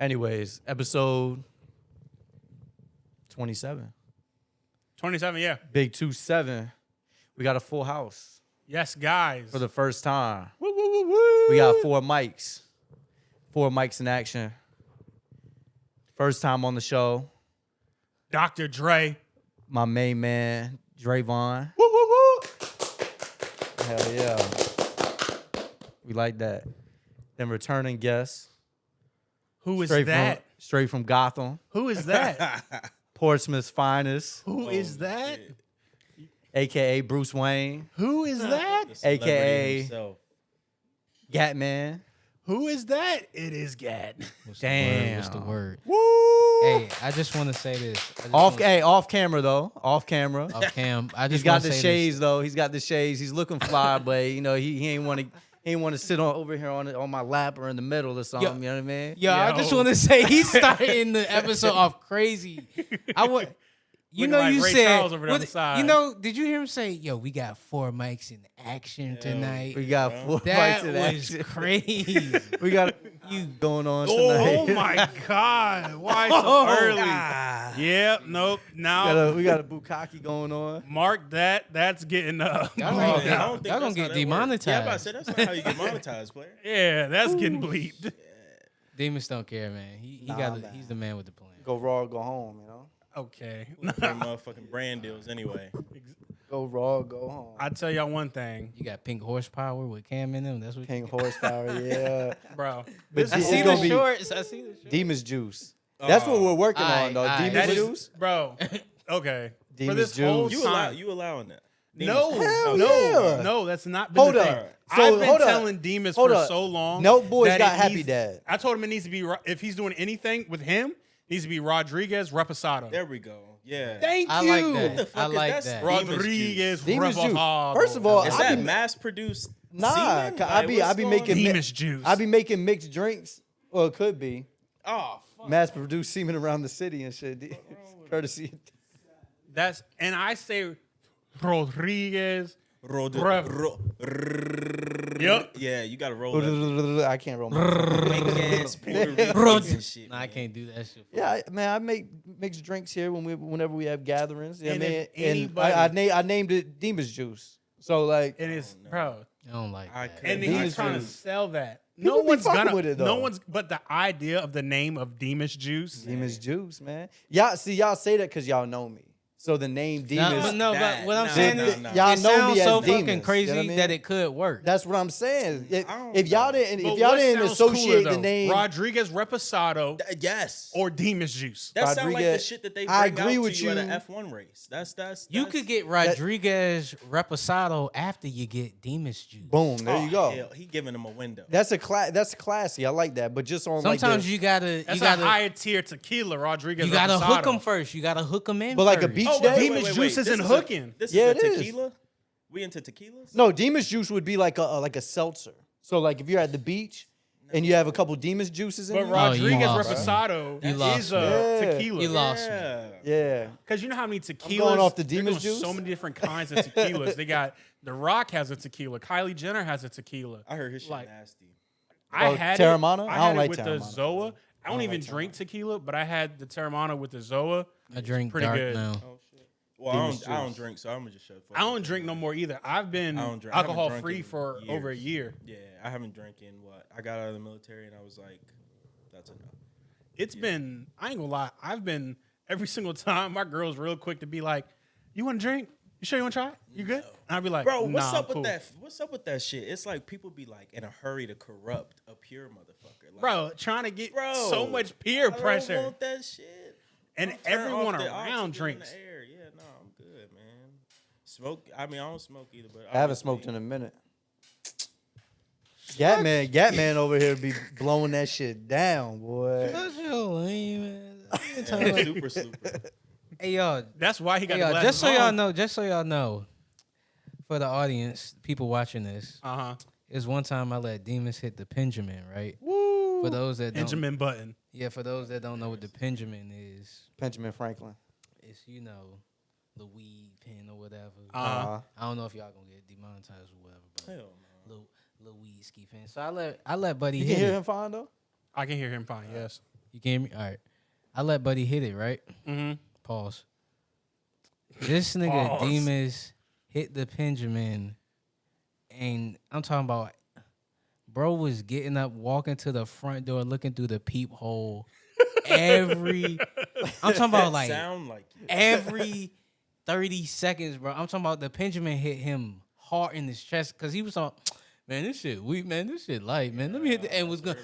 Anyways, episode 27. 27, yeah. Big 2-7. We got a full house Yes, guys. for the first time. Woo, woo, woo, woo. We got 4 mics. 4 mics in action. First time on the show. Dr. Dre. My main man, Drayvon. Woo, woo, woo. Hell yeah. We like that. Then returning guest. Who is that? Straight from Gotham. Who is that? Portsmouth's finest. Who is that? A.K.A. Bruce Wayne. Who is that? A.K.A. Gatman. Who is that? It is Gat. Damn. What's the word? Woo! Hey, I just want to say this. Off camera though. Off camera. Off cam. I just He's got wanna the say shades this. though. He's got the shades. He's looking fly, but you know he ain't want to sit over here on my lap or in the middle or something. You know what I mean? Yo, I just Yo. want to say he's starting the episode off crazy. I would. You Looking know, like you Ray said, Charles over there on what- the side. you know, did you hear him say, yo, we got 4 mics in action tonight? We got 4 That fights in was action. crazy. We got you going on Oh tonight. my God. Why so Oh, early? Yep, nope. Now, we got a bukkake going on. mark that. That's getting up. Y'all bleeped gonna out. y'all gonna get demonetized. Yeah, I'm about to say that's not how you get monetized, player. Yeah, that's getting bleeped. Demons don't care, man. He's the man with the plan. Go raw, go home. You know. Okay. Them motherfucking brand deals anyway. Go raw, go home. I tell y'all one thing, You got pink horsepower with Cam in them. That's what. King horsepower, yeah. bro. But I it's see gonna the be shorts. I see the shorts. Demon's juice. That's what we're working on, though. Aight, Demon's That aight. is, juice. bro. Okay. For Demon's this whole juice. time. You allowing that? No, Hell no, yeah. no. That's not been Hold the up. thing. So, I've been hold up. telling Demas Hold for up. so long. No boys that got it Happy needs- Dad. I told him it needs to be if he's doing anything with him, it needs to be Rodriguez Reposado. There we go. Yeah. Thank I you. like that. What the fuck I is like that? that. Rodriguez Demon's juice. Reposado. First of all, Is I that be- mass produced? Nah, semen? I be what's going making on? Demon's juice. I be making mixed drinks. Well, it could be Oh, fuck. mass produced semen around the city and shit. Courtesy. That's and I say Rodriguez. Yep. Yeah, you gotta roll that. I can't roll my tongue. Big ass Puerto Rican and shit. Nah, I can't do that shit. Yeah, I make mixed drinks here whenever we have gatherings. You know And what I mean? if And anybody- I named it Demon's Juice. So like, And it's bro. I don't like I that. couldn't. And Demon's he's trying to juice. sell that. People No be one's fucking gonna. with it, though. No one's. But the idea of the name of Demon's Juice. Demon's Juice, man. Y'all say that because y'all know me. So the name Nah, Demon's. but no, that. but what I'm Nah, saying nah, is, nah. Y'all it know sounds me as so demons, fucking crazy you know what I mean? that it could work. That's what I'm saying. I don't If y'all know. didn't, But if y'all what didn't sounds associate cooler, the name, Rodriguez Reposado Yes. or Demon's Juice. That sounds like the Rodriguez- shit that they I bring agree out with to you at you. an F1 race. That's You could get Rodriguez Reposado after you get Demon's Juice. boom, there you go. Hell, he giving them a window. That's classy. I like that. But just on Sometimes like you gotta That's you gotta a higher tier tequila. Rodriguez. you gotta Reposado. hook them first. You gotta hook them in. But like a first. beach Oh, day. Demon's Juice isn't This hooking. This Yeah, is it a is. tequila? We into tequilas? No, Demon's Juice would be like a seltzer. So like if you're at the beach and you have a couple Demon's juices in But there. Rodriguez lost. Reposado You lost is me. a Yeah. tequila. You lost me. Yeah. Yeah. Because you know how many tequilas? going off the they're Demon's doing Juice. So many different kinds of tequilas. They got The Rock has a tequila. Kylie Jenner has a tequila. I heard his shit Like- nasty. I Oh, had Terramana? It, I I don't had like it with the Terramana. Zoa. I don't even drink tequila, but I had the Terramana with the Zoa. I drink pretty dark good. now. Oh shit. Well, Demon's I don't juice. drink, so I'm gonna just shut the fuck I up. don't drink no more either. I've been I don't drink. I haven't alcohol drunk free in for over a years. year. Yeah, I haven't drank in what? I got out of the military and I was like, that's enough. It's been, I ain't gonna lie, I've been every single time my girl's real quick to be like, you want to drink? You sure you want to try it? You good? And I'd be like, Bro, nah, what's up I'm cool. with that? What's up with that shit? It's like people be like in a hurry to corrupt a pure motherfucker. Like, Bro, trying to get Bro, so much peer I don't pressure. want that shit. And Don't turn everyone off the around oxygen in drinks. the air. Yeah, no, I'm good, man. Smoke. I mean, I don't smoke either, but I haven't smoked in a minute. Gatman over here be blowing that shit down, boy. That's your lame ass. super super. Hey y'all, That's why he got hey, the y'all, glasses just so y'all know, for the audience, people watching this, Uh-huh. is one time I let Demons hit the Benjamin, right? Woo. For those that don't, Benjamin Button. yeah, for those that don't know what the Benjamin is, Benjamin Franklin. it's the weed pen or whatever. Uh-huh. I don't know if y'all gonna get demonetized or whatever, but Hell no. little weed ski pen. So I let Buddy You hit can hear it. him fine though. I can hear him fine, yes. You can hear me? All right. I let Buddy hit it, right? Mm-hmm. Pause. This nigga Pause. Demas hit the Benjamin, and I'm talking about, bro was getting up, walking to the front door, looking through the peephole. I'm talking about like Sound like you. every 30 seconds, bro. I'm talking about the Benjamin hit him hard in his chest because he was on. Man, this shit weak, man. This shit light, man. Let me hit the and was going.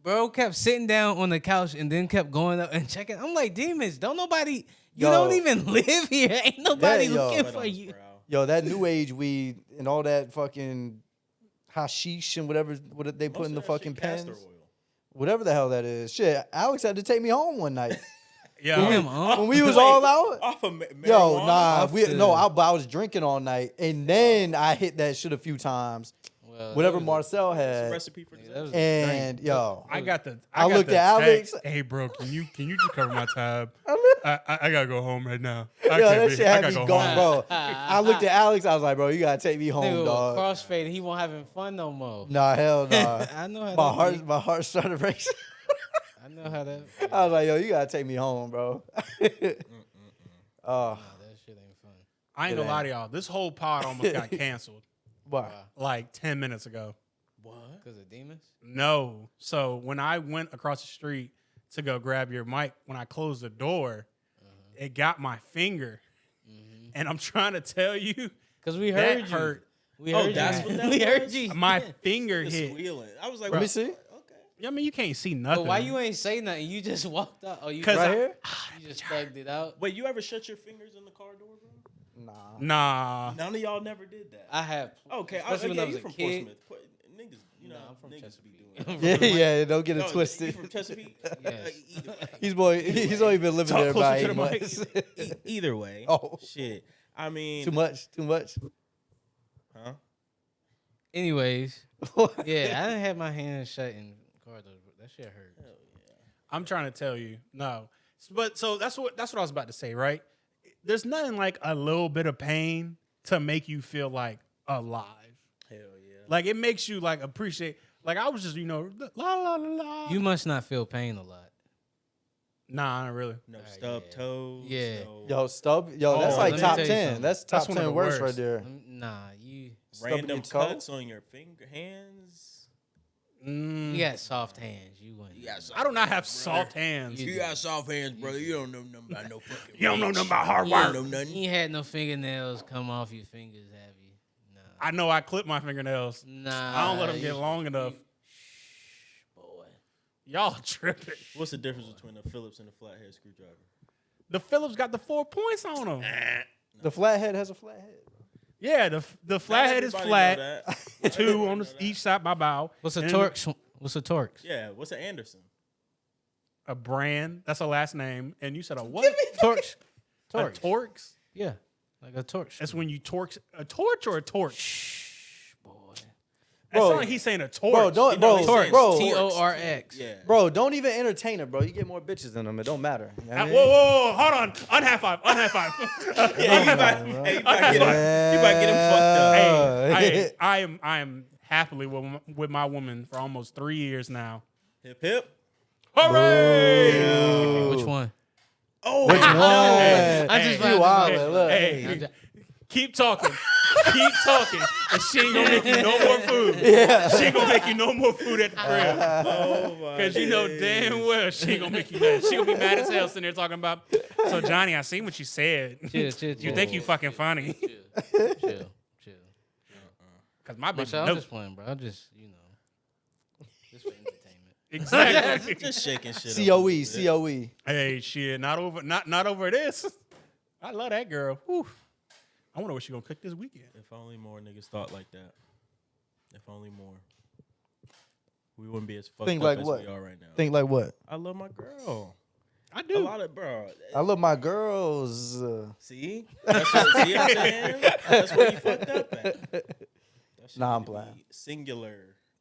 Bro kept sitting down on the couch and then kept going up and checking. I'm like, Demons, don't nobody. You don't even live here. Ain't nobody looking for you. Yo, that new age weed and all that fucking hashish and whatever what they put in the fucking pens. Whatever the hell that is. Shit, Alex had to take me home one night. Yeah. When we was all out. Off of Yo, marijuana? nah. I was drinking all night. And then I hit that shit a few times. Well, whatever Marcel had. Recipe for disaster. And yo. I got the. I looked at Alex. Hey, bro, can you just cover my tab? I gotta go home right now. Yo, that shit had me going, bro. I looked at Alex. I was like, bro, you gotta take me home, nigga, dog. Crossfade, he won't having fun no more. Nah, hell nah. I know how my heart started racing. I know how that. I was like, yo, you gotta take me home, bro. Nah, that shit ain't fun. I ain't gonna lie to y'all. This whole pod almost got canceled Why? like 10 minutes ago. What? Because of Demons? No. So when I went across the street to go grab your mic, when I closed the door, it got my finger. And I'm trying to tell you, because we that heard you. hurt. We heard that's you. what that we heard was? you. My finger It's hit. squealing. I was like, Let me see. Okay. I mean, you can't see nothing. But why you ain't say nothing? You just walked out. Oh, you 'Cause Right here? You just thugged it out. Wait, you ever shut your fingers in the car door, bro? Nah. Nah. None of y'all never did that. I have. Okay, Especially when I was you a from kid. Portsmouth. Niggas, you know, I'm from niggas be Chesapeake. doing that. Yeah, don't get it No, twisted. You from Chesapeake? Yes. Either way. He's only been living Talk there closer about to 8 the mic. months. Either way. Oh. Shit. I mean. Too much. Huh? Anyways, yeah, I didn't have my hands shut in car door. That shit hurt. I'm trying to tell you. No. But so that's what I was about to say, right? There's nothing like a little bit of pain to make you feel like alive. Hell yeah. Like it makes you like appreciate. Like I was just, la la la la. You must not feel pain a lot. Nah, not really. No stub toes. Yeah. No Yo, stub. Yo, that's Oh, like let me top tell you 10. something. That's That's top one of 10 the worst right worst. there. Nah, you random Stubbing your toe? cuts on your hands. got soft hands. You wouldn't. I do not have soft hands. You You got soft hands, brother. You don't know nothing about no fucking. You don't know nothing about hard You don't work. know nothing. You ain't had no fingernails come off your fingers, have you? Nah. I know I clip my fingernails. Nah. I don't let them get long enough. Boy. Y'all tripping. What's the difference between a Phillips and a flathead screwdriver? The Phillips got the 4 points on them. The flathead has a flathead. Yeah, the flathead is Everybody flat. know that. Two on each side by bow. What's a And Torx? What's a Torx? Yeah. What's an Anderson? A brand. That's a last name. And you said a what? Torch. A Torx? Yeah, like a torch. That's when you torch a torch or a torch. Shh, boy. It Bro. sounds like he's saying a torch. Bro, don't, know, bro, he's bro, saying bro, Torx. Yeah. bro, don't even entertain it, bro. You get more bitches than them. It don't matter. You know what I mean? Whoa, hold on. Unhigh five. Unhigh five. Yeah, you might get him fucked up. Hey, I am happily with my woman for almost 3 years now. Hip hip. Hooray! Which one? Oh, Which one? I just You found wild, this- look. Hey, keep talking. Keep talking. And she ain't gonna make you no more food. She ain't gonna make you no more food at the crib. Oh my. Because you know damn well she ain't gonna make you nothing. She gonna be mad as hell sitting there talking about, so Johnny, I seen what you said. Chill. You think you fucking funny. Chill. Because my bitch I'm knows. just playing, bro. I'm just, just for entertainment. Exactly. Just shaking shit. COE. Hey, shit, not over this. I love that girl. Whew. I wonder what she gonna cook this weekend. If only more niggas thought like that. If only more. We wouldn't be as fucked Think up like as what? we are right now. Think like what? I love my girl. I A do. lot of bro. I love my girls. See? See what I'm saying? That's where you fucked up at. That shit Nah, I'm need to playing. be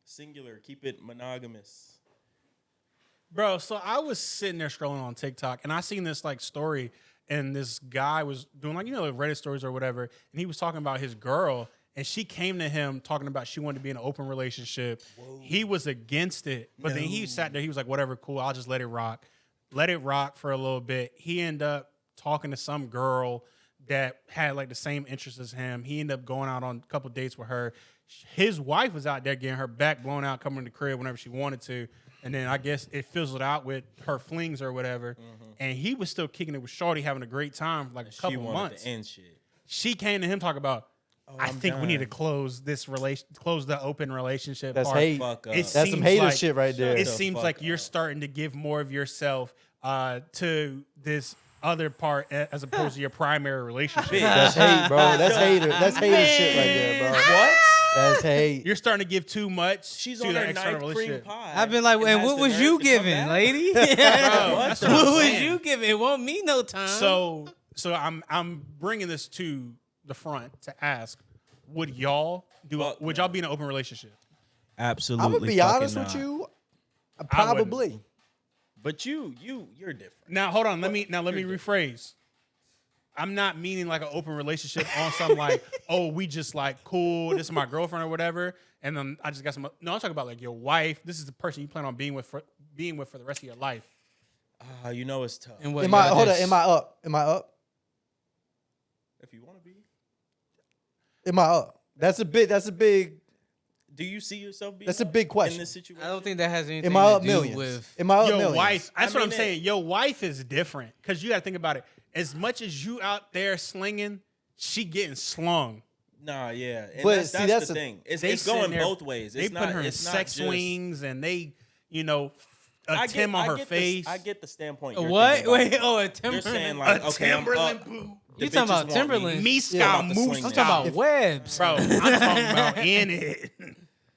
Singular. Keep it monogamous. Bro, so I was sitting there scrolling on TikTok and I seen this like story and this guy was doing like, Reddit stories or whatever. And he was talking about his girl and she came to him talking about she wanted to be in an open relationship. Whoa. He was against it, but then he sat there. He was like, "Whatever, cool. I'll just let it rock." Let it rock for a little bit. He ended up talking to some girl that had like the same interests as him. He ended up going out on a couple dates with her. His wife was out there getting her back blown out, coming to the crib whenever she wanted to. And then I guess it fizzled out with her flings or whatever. Mm-hmm. And he was still kicking it with Shorty, having a great time for like a couple months. To end shit. She came to him talking about, I think we need to close the open relationship. That's part. hate. That's some hater shit right there. It seems like you're starting to give more of yourself to this other part as opposed to your primary relationship. That's hate, bro. That's hater. That's hater shit right there, bro. What? That's hate. You're starting to give too much. She's to on the her external ninth cream relationship. pie. I've been like, and what was you giving, lady? Bro, that's what what I'm was saying. you giving? It won't mean no time. So I'm bringing this to the front to ask: would y'all would y'all be in an open relationship? Absolutely. I'm gonna be honest with you. Probably. But you're different. Now hold on. Let me rephrase. I'm not meaning like an open relationship on some like, oh, we just like cool. This is my girlfriend or whatever. And then I just got some. No, I'm talking about like your wife. This is the person you plan on being with for the rest of your life. You know it's tough. And what, Am I up? Am I up? If you want to be. Am I up? That's a big. Do you see yourself being? That's a big question. In this situation. I don't think that has anything Am I to up do millions? with Am I up Your millions? wife. That's what I'm saying. Your wife is different because you got to think about it. As much as you out there slinging, she getting slung. Nah, yeah. And But that's the thing. It's going both ways. They put her in sex swings and they, a Tim on her face. I get the standpoint. what? Wait, a Timberland. You're saying like, okay, Timberland I'm up. boot. You talking about Timberland? Me Scout Moose. I'm talking about webs. Bro, I'm talking about in it.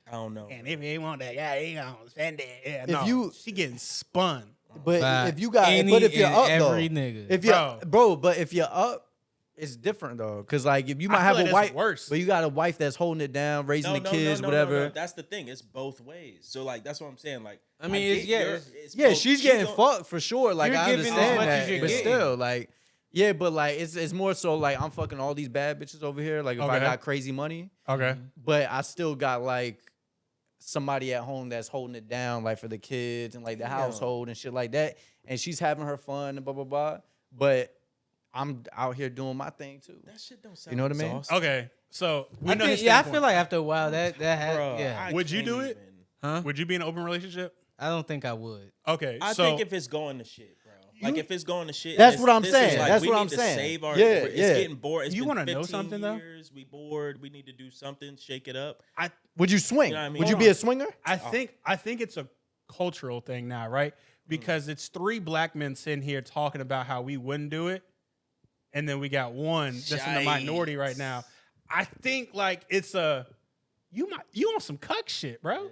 I don't know. And if he want that, yeah, he gonna spend it. Yeah, she getting spun. But if you got, but if you're up though, nigga. if you're but if you're up, it's different though, because like if you might have a wife, worse. but you got a wife that's holding it down, raising the kids, whatever. No. That's the thing. It's both ways. So like that's what I'm saying. Like I mean, she's getting fucked for sure. Like I giving as understand much that, as you're but getting. still, like but like it's more so like I'm fucking all these bad bitches over here. Like if I got crazy money, Okay, but I still got like somebody at home that's holding it down, like for the kids and like the household and shit like that. And she's having her fun and blah blah blah. But I'm out here doing my thing too. That shit don't sound. You know what I mean? exhausting. okay. So I feel like after a while that has, Bruh, Would you do it? Huh? Would you be in an open relationship? I don't think I would. Okay, I think if it's going to shit, bro. Like if it's going to shit. That's what I'm saying. Like, That's we what need I'm to saying. Save our, Yeah, it's getting bored. It's You been wanna know 15 something, though? years. We bored. We need to do something. Shake it up. Would you swing? You know what I mean? Would you Hold be on. a swinger? I think it's a cultural thing now, right? Because it's three black men sitting here talking about how we wouldn't do it, and then we got one that's in the minority right now. I think like it's you on some cuck shit, bro. Yeah.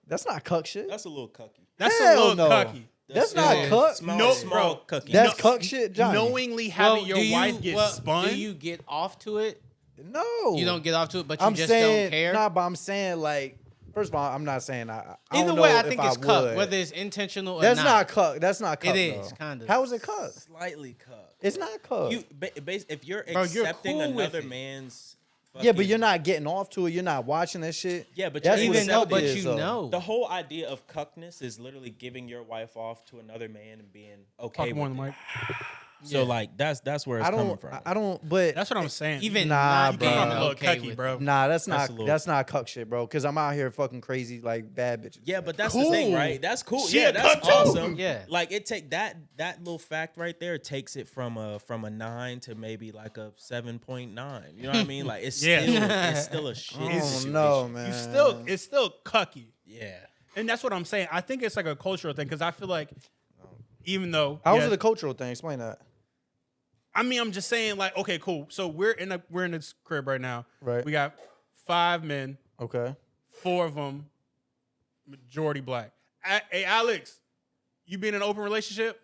That's not cuck shit. That's a little cucky. That's Hell a little no. cucky. That's not cuck. Small cucky. That's cuck shit, Johnny. Knowingly having your wife get spun. Do you get off to it? No. You don't get off to it, but you I'm just saying, don't care. Nah, but I'm saying like, first of all, I'm not saying I Either don't way, know I think if it's I cuck, would. whether it's intentional or That's not. not cuck. That's not cuck. It is, though. kind of. How is it cuck? Slightly cuck. It's not cuck. If you're Bro, you're accepting cool with another it. man's. Yeah, but you're not getting off to it. You're not watching that shit. Yeah, but That's you're what Even a though, cuck but is, you though. know. The whole idea of cuckness is literally giving your wife off to another man and being okay Talk more with on the it. mic. So like that's where it's coming from. I don't. But That's what I'm saying. Even Nah, not bro. being I'm a little okay cucky, with bro. nah, that's That's not a little- that's not cuck shit, bro. Because I'm out here fucking crazy like bad bitches. Yeah, but that's the thing, Cool. right? That's cool. She Yeah, a that's cuck too. awesome. Yeah. Like it take that little fact right there takes it from a 9 to maybe like a 7.9. You know what I mean? Like it's Yeah. still a shit. Oh situation. no, man. It's still cucky. Yeah. And that's what I'm saying. I think it's like a cultural thing because I feel like even though How is it a cultural thing? Explain that. I mean, I'm just saying, like, okay, cool. So we're in this crib right now. Right. We got 5 men, Okay. 4 of them majority black. Hey, Alex, you been in an open relationship?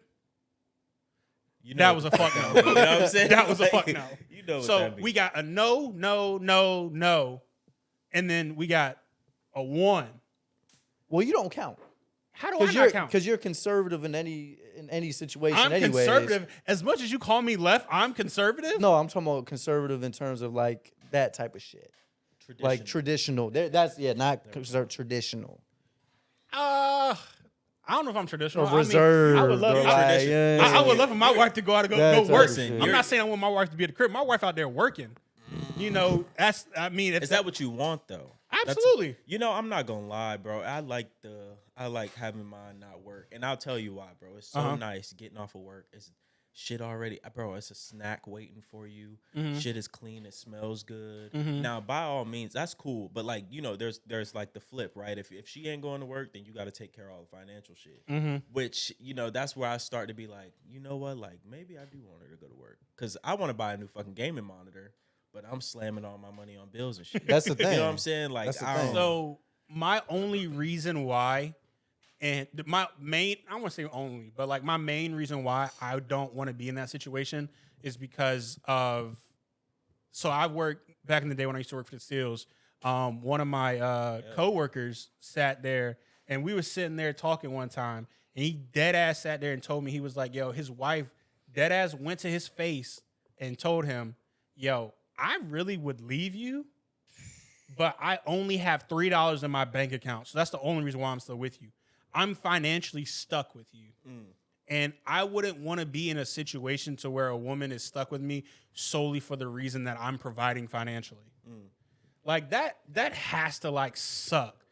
You know, That was a fuck no. You know what I'm saying? That was a Like, fuck no. You know what So that means. we got a no, and then we got a 1. Well, you don't count How do I not count? because you're conservative in any situation. I'm anyways. conservative. As much as you call me left, I'm conservative. No, I'm talking about conservative in terms of like that type of shit. Like traditional. That's not considered traditional. I don't know if I'm traditional. Or reserved. I would love. or like, yeah. I would love for my wife to go out and go That's work. listen, I'm not saying I want my wife to be at the crib. My wife out there working. You know, Is that what you want though? Absolutely. I'm not gonna lie, bro. I like having mine not work, and I'll tell you why, bro. It's so nice getting off of work. It's shit already, bro. It's a snack waiting for you. Shit is clean. It smells good. Now, by all means, that's cool. But like, there's like the flip, right? If she ain't going to work, then you got to take care of all the financial shit. Which that's where I start to be like, you know what? Like maybe I do want her to go to work because I want to buy a new fucking gaming monitor. But I'm slamming all my money on bills and shit. That's the thing. You know what I'm saying? Like, So my only reason why, and my main, I don't want to say only, but like my main reason why I don't want to be in that situation is because of, so I worked back in the day when I used to work for the Steels. One of my coworkers sat there and we were sitting there talking one time and he dead ass sat there and told me, he was like, yo, his wife dead ass went to his face and told him, yo, I really would leave you, but I only have $3 in my bank account. So that's the only reason why I'm still with you. I'm financially stuck with you. And I wouldn't want to be in a situation to where a woman is stuck with me solely for the reason that I'm providing financially. Like that has to like suck,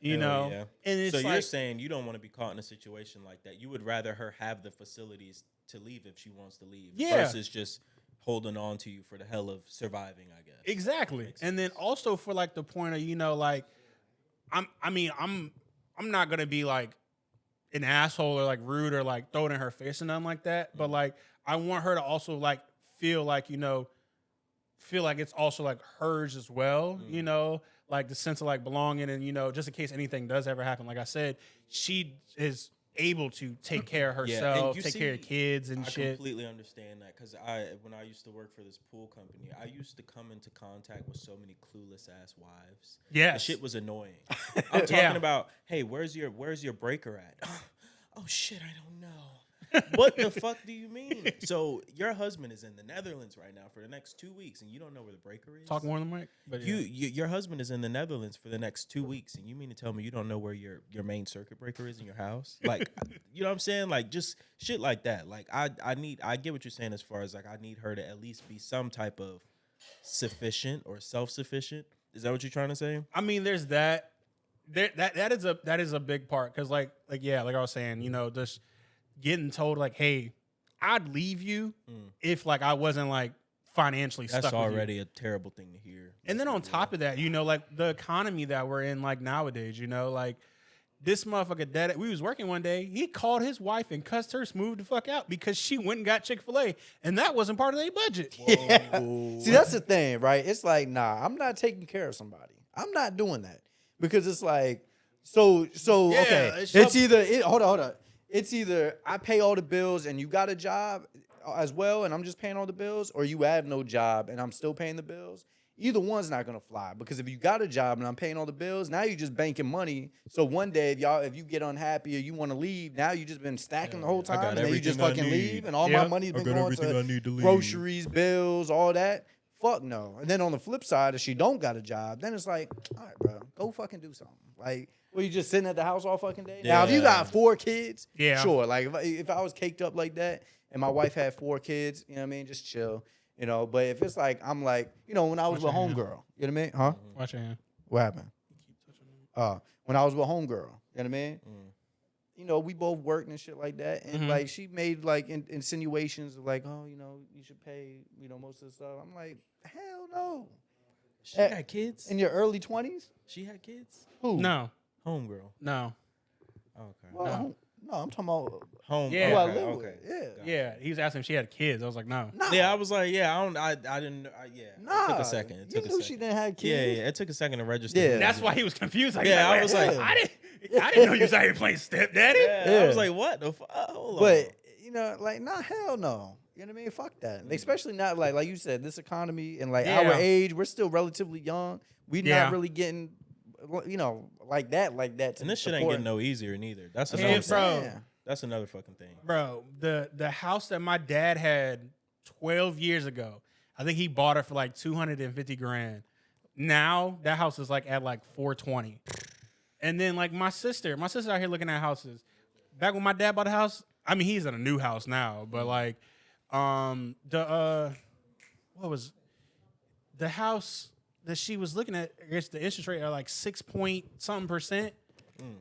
you know? Yeah. And it's so like, you're saying you don't want to be caught in a situation like that. You would rather her have the facilities to leave if she wants to leave versus just holding on to you for the hell of surviving, I guess. Exactly. And then also for like the point of, like I'm not gonna be like an asshole or like rude or like throw it in her face and nothing like that. But like I want her to also like feel like, it's also like hers as well, like the sense of like belonging and, just in case anything does ever happen, like I said, she is able to take care of herself, take care of kids and shit. I completely understand that because when I used to work for this pool company, I used to come into contact with so many clueless ass wives. Yeah, the shit was annoying. I'm talking about, hey, where's your breaker at? Oh shit, I don't know. What the fuck do you mean? So your husband is in the Netherlands right now for the next 2 weeks, and you don't know where the breaker is? Talk more than the mic. But your husband is in the Netherlands for the next 2 weeks, and you mean to tell me you don't know where your main circuit breaker is in your house? Like, you know what I'm saying? Like, just shit like that. Like, I get what you're saying as far as like I need her to at least be some type of sufficient or self-sufficient. Is that what you're trying to say? I mean, there's that. That is a big part because like I was saying, just getting told like, hey, I'd leave you if like I wasn't like financially stuck. That's already a terrible thing to hear. And then on top of that, like the economy that we're in like nowadays, like this motherfucker we was working one day, he called his wife and cussed her smooth the fuck out because she went and got Chick-fil-A and that wasn't part of their budget. Yeah. See, that's the thing, right? It's like, nah, I'm not taking care of somebody. I'm not doing that because it's like, so yeah, okay. It's either hold on. It's either I pay all the bills and you got a job as well and I'm just paying all the bills, or you have no job and I'm still paying the bills. Either one's not gonna fly because if you got a job and I'm paying all the bills, now you're just banking money. So one day if you get unhappy or you want to leave, now you just been stacking the whole time and then you just fucking leave and all my money's been going to groceries, bills, all that. Fuck no. And then on the flip side, if she don't got a job, then it's like, all right, bro, go fucking do something. Like, well, you just sitting at the house all fucking day? Yeah. Now, if you got 4 kids, sure. Like, if I was caked up like that and my wife had 4 kids, you know what I mean? Just chill, But if it's like, I'm like, when I was with homegirl, you know what I mean? Huh? Watch your hand. What happened? When I was with homegirl, you know what I mean? We both worked and shit like that. And, like, she made, like, insinuations of, like, oh, you should pay, most of the stuff. I'm like, hell no. She had kids? In your early 20s? She had kids? Who? No. Homegirl. No. Okay. Well, no, I'm talking about home. Yeah. who I live Okay. with. Yeah. Yeah. He was asking if she had kids. I was like, no. Nah. Yeah, I was like, I didn't. Yeah. Nah. It took a second. It took you a knew second. she didn't have kids. Yeah. It took a second to register. Yeah. That's why he was confused. Like, Yeah, I was like, I didn't know you was out here playing stepdaddy. Yeah. I was like, what the fuck? Hold on. But like, nah, hell no. You know what I mean? Fuck that. Especially not like you said, this economy and like our age, we're still relatively young. We're not really getting, like that. And this shit ain't getting no easier neither. That's another That's another fucking thing, bro. The house that my dad had 12 years ago, I think he bought it for like $250,000. Now that house is like at like 420. And then like my sister out here looking at houses. Back when my dad bought a house, I mean he's in a new house now, but like what was the house that she was looking at, I guess the interest rate are like 6 point something percent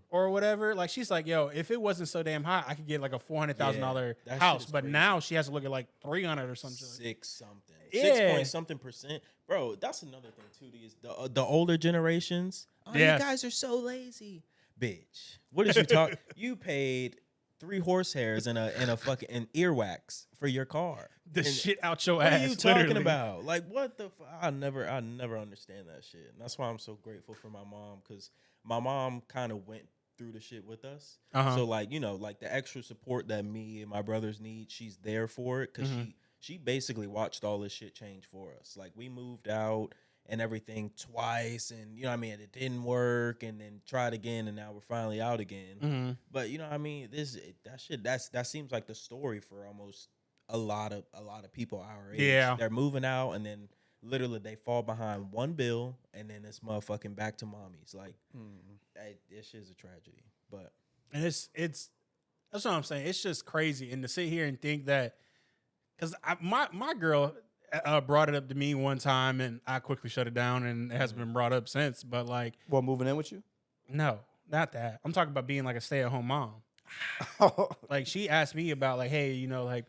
or whatever. Like she's like, yo, if it wasn't so damn high, I could get like a $400,000 house. But crazy. Now she has to look at like 300 or something. 6 something. Yeah. 6 point something percent. Bro, that's another thing too. These the older generations. Oh, Yes. you guys are so lazy. Bitch. What did you talk? You paid 3 horsehairs and a fucking earwax for your car. The shit out your What ass. are you talking literally. about? Like, what the? I never understand that shit. And that's why I'm so grateful for my mom, because my mom kind of went through the shit with us. So like, you know, like the extra support that me and my brothers need, she's there for it, because she basically watched all this shit change for us. Like we moved out and everything twice, and you know what I mean, it didn't work, and then tried again, and now we're finally out again. But you know what I mean, that seems like the story for almost a lot of people our age. Yeah. They're moving out, and then literally they fall behind one bill, and then it's motherfucking back to mommies. Like this shit's a tragedy. But And it's that's what I'm saying. It's just crazy. And to sit here and think that, because my girl brought it up to me one time, and I quickly shut it down, and it hasn't been brought up since. But like, What, moving in with you? no, not that. I'm talking about being like a stay-at-home mom. Like she asked me about like, hey, you know, like,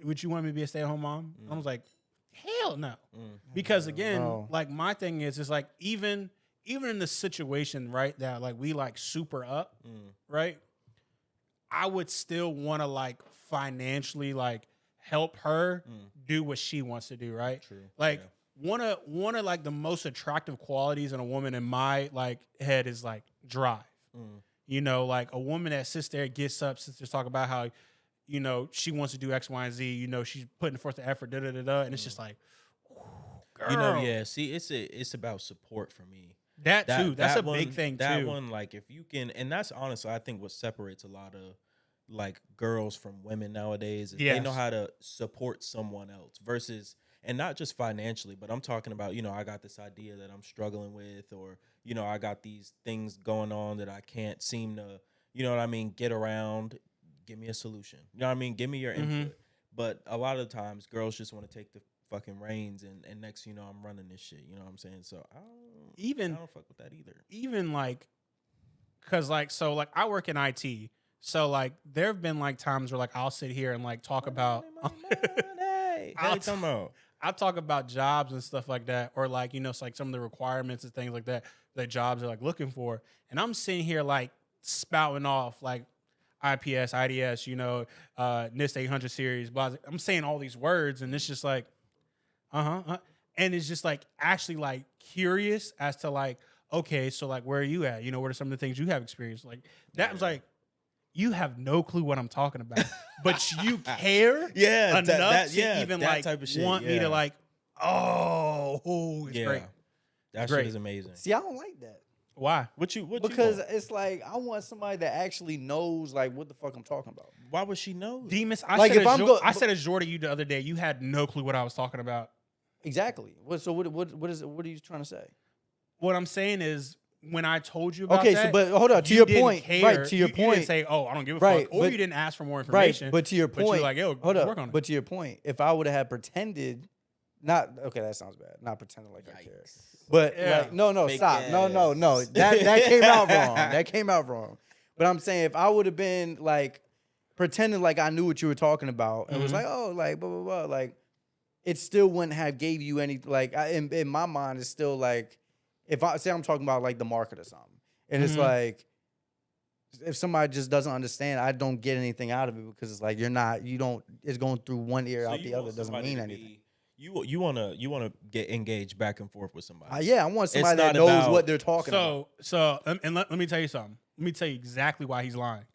would you want me to be a stay-at-home mom? I was like, hell no. Because again, No. like my thing is like even in the situation, right, that like we like super up, right, I would still want to like financially like help her do what she wants to do, right? True. Like one of like the most attractive qualities in a woman in my like head is like drive. You know, like a woman that sits there, gets up, sits there, talk about how, you know, she wants to do X, Y, and Z. You know, she's putting forth the effort, and it's just like, girl. you know, yeah. See, it's about support for me. That too. That's a one, big thing that too. one, like, if you can, and that's honestly, I think what separates a lot of like girls from women nowadays is they know Yes. how to support someone else versus, and not just financially, but I'm talking about, you know, I got this idea that I'm struggling with, or, you know, I got these things going on that I can't seem to, you know what I mean, get around. Give me a solution. You know what I mean? Give me your input. But a lot of the times girls just want to take the fucking reins, and next you know, I'm running this shit. You know what I'm saying? So I don't fuck with that either. Even like, cause like, so like I work in IT. So like there have been like times where like I'll sit here and like talk about Money. I'll talk about jobs and stuff like that, or like, you know, it's like some of the requirements and things like that jobs are like looking for. And I'm sitting here like spouting off like IPS, IDS, you know, NIST 800 series, blah. I'm saying all these words, and it's just like, and it's just like actually like curious as to like, okay, so like where are you at? You know, what are some of the things you have experienced? Like that was like, you have no clue what I'm talking about, but you care enough to even that like type of shit, want me to like, it's great. That Great. shit is amazing. See, I don't like that. Why? What you Because want? it's like I want somebody that actually knows like what the fuck I'm talking about. Why would she know? Demas, Like, if I'm I said a Jor to you the other day. You had no clue what I was talking about. Exactly. What are you trying to say? What I'm saying is, when I told you about Okay, that, so but hold on, to you your didn't point, care. right? To your You point, didn't say, "Oh, I don't give a Right, fuck," or but- you didn't ask for more right? information. But to your But point, you're like, "Yo, hold work on up." it." But to your point, if I would have pretended, not okay, that sounds bad. Not pretending like I care. But Yeah. like, no, Fake stop, no. ass. That came out wrong. That came out wrong. But I'm saying if I would have been like pretending like I knew what you were talking about and was like, oh, like blah blah blah, like it still wouldn't have gave you any like in my mind it's still like if I say I'm talking about like the market or something, and it's like if somebody just doesn't understand, I don't get anything out of it because it's like it's going through one ear out the other. It doesn't mean anything. You wanna get engaged back and forth with somebody. Yeah, I want somebody not that knows about- what they're talking about. Let me tell you something. Let me tell you exactly why he's lying.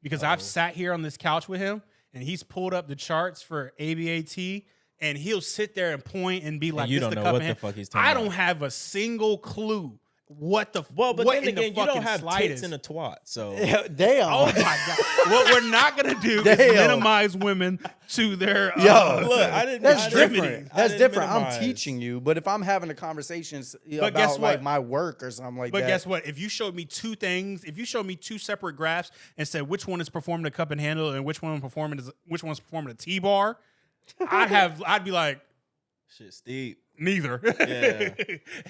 Because I've sat here on this couch with him, and he's pulled up the charts for ABAT, and he'll sit there and point and be like, you "This don't the know cup what in the hand." fuck he's talking I about. don't have a single clue what the Well, but what then in the again, you don't fucking have slightest? tits in a twat, so Damn. Oh my god! What we're not gonna do is Damn. minimize women to their Yo, look, I didn't. That's I didn't- different. I That's didn't different. I'm minimize. teaching you, but if I'm having a conversation But guess about like what? my work or something like But that, guess what? If you showed me two things, if you showed me two separate graphs and said which one is performing a cup and handle and which one's performing a T-bar, I'd be like, Shit, steep. neither. Yeah.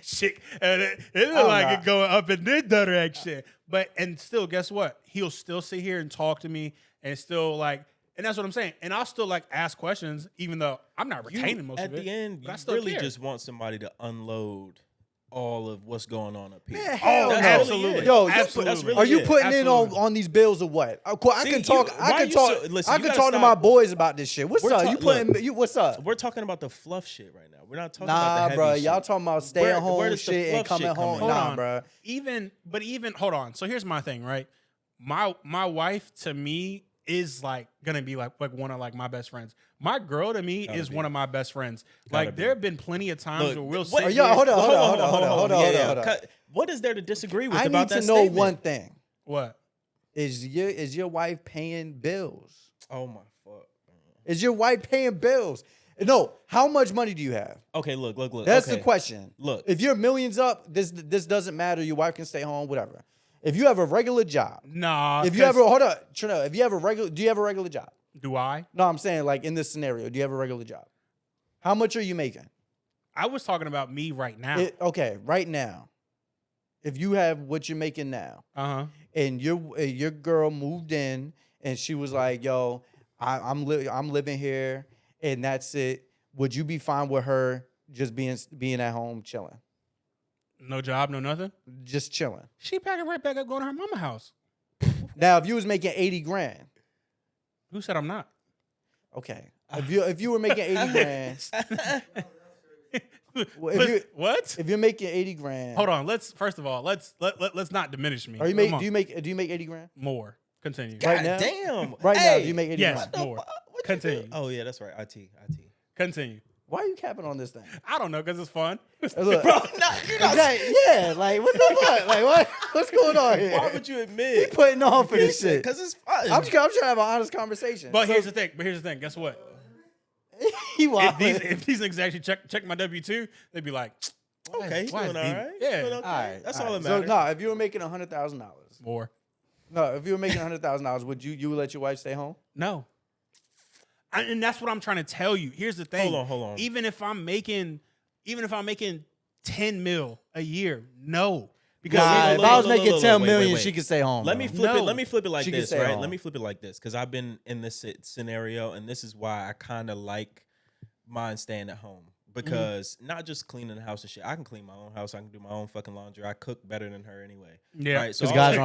Shit, and it look like it going up in this direction. And still, guess what? He'll still sit here and talk to me and still like, and that's what I'm saying. And I'll still like ask questions, even though I'm not retaining most of it. At the end, but I you still really care. just want somebody to unload all of what's going on up here. Man, hell That's no. really absolutely. it. Yo, Absolutely. That's really are you it. putting in Absolutely. on these bills or what? I See, can talk. why I can you talk. so- listen, I you can gotta talk to stop. my boys about this shit. What's We're up? ta- You putting? What's up? We're talking about the fluff shit right now. We're not talking about the Nah, heavy bro. shit. Y'all talking about stay Where- at where home does the shit and fluff coming shit come home? in? Hold Nah, on. bro. Even hold on. So here's my thing, right? My wife to me is like gonna be like one of like my best friends. My girl to me is be. one of my best friends. Gotta Like be. there have been plenty of times Look, where we'll what- sit Yo, here- hold on. Yeah, Hold on. cut. What is there to disagree with I about need to that know statement? one thing. What? Is your wife paying bills? Oh my fuck. Is your wife paying bills? No. How much money do you have? Okay, look. That's okay. the question. Look. If you're millions up, this doesn't matter. Your wife can stay home, whatever. If you have a regular job, Nah. if you have a hold up, Trina, if you have a regular, do you have a regular job? do I? No, I'm saying like in this scenario, do you have a regular job? How much are you making? I was talking about me right now. Okay, right now. If you have what you're making now, Uh-huh. and your girl moved in and she was like, "Yo, I'm living here and that's it." Would you be fine with her just being at home chilling, No job, no nothing. just chilling? She packing right back up going to her mama house. Now, if you was making 80 grand, Who said I'm not? okay. If you were making 80 grand, well, What? if you're making 80 grand, Hold on. Let's let's not diminish me. are you Come make on. do you make 80 grand more? Continue. right God now? damn. Right now, Hey. do you make 80 Yes, grand? more. What you Continue. do? Oh yeah, that's right. IT. Continue. Why are you capping on this thing? I don't know because it's fun. Hey, look, Bro, you're not. yeah, like what the fuck? Like what's going on here? Why would you He admit? putting on for this shit? Because it's fun. I'm trying to have an honest conversation. But So, here's the thing. Guess what? he If wild. these niggas actually check my W-2, they'd be like, okay, he's why is doing all he- right. yeah. Doing okay. all right, That's all all right. that matters. So no, if you were making $100,000, more. no, if you were making $100,000, would you let your wife stay home? No. And that's what I'm trying to tell you. Here's the thing. Hold on. Even if I'm making 10 mil a year, no. Because Nah, look, if I was look, making look, 10 wait, million, wait. she could stay home. Let bro. me flip No. it. Let me flip it like She can this, stay right? home. Let me flip it like this because I've been in this scenario, and this is why I kind of like mine staying at home because not just cleaning the house and shit. I can clean my own house. I can do my own fucking laundry. I cook better than her anyway. Yeah. Right. So Because guys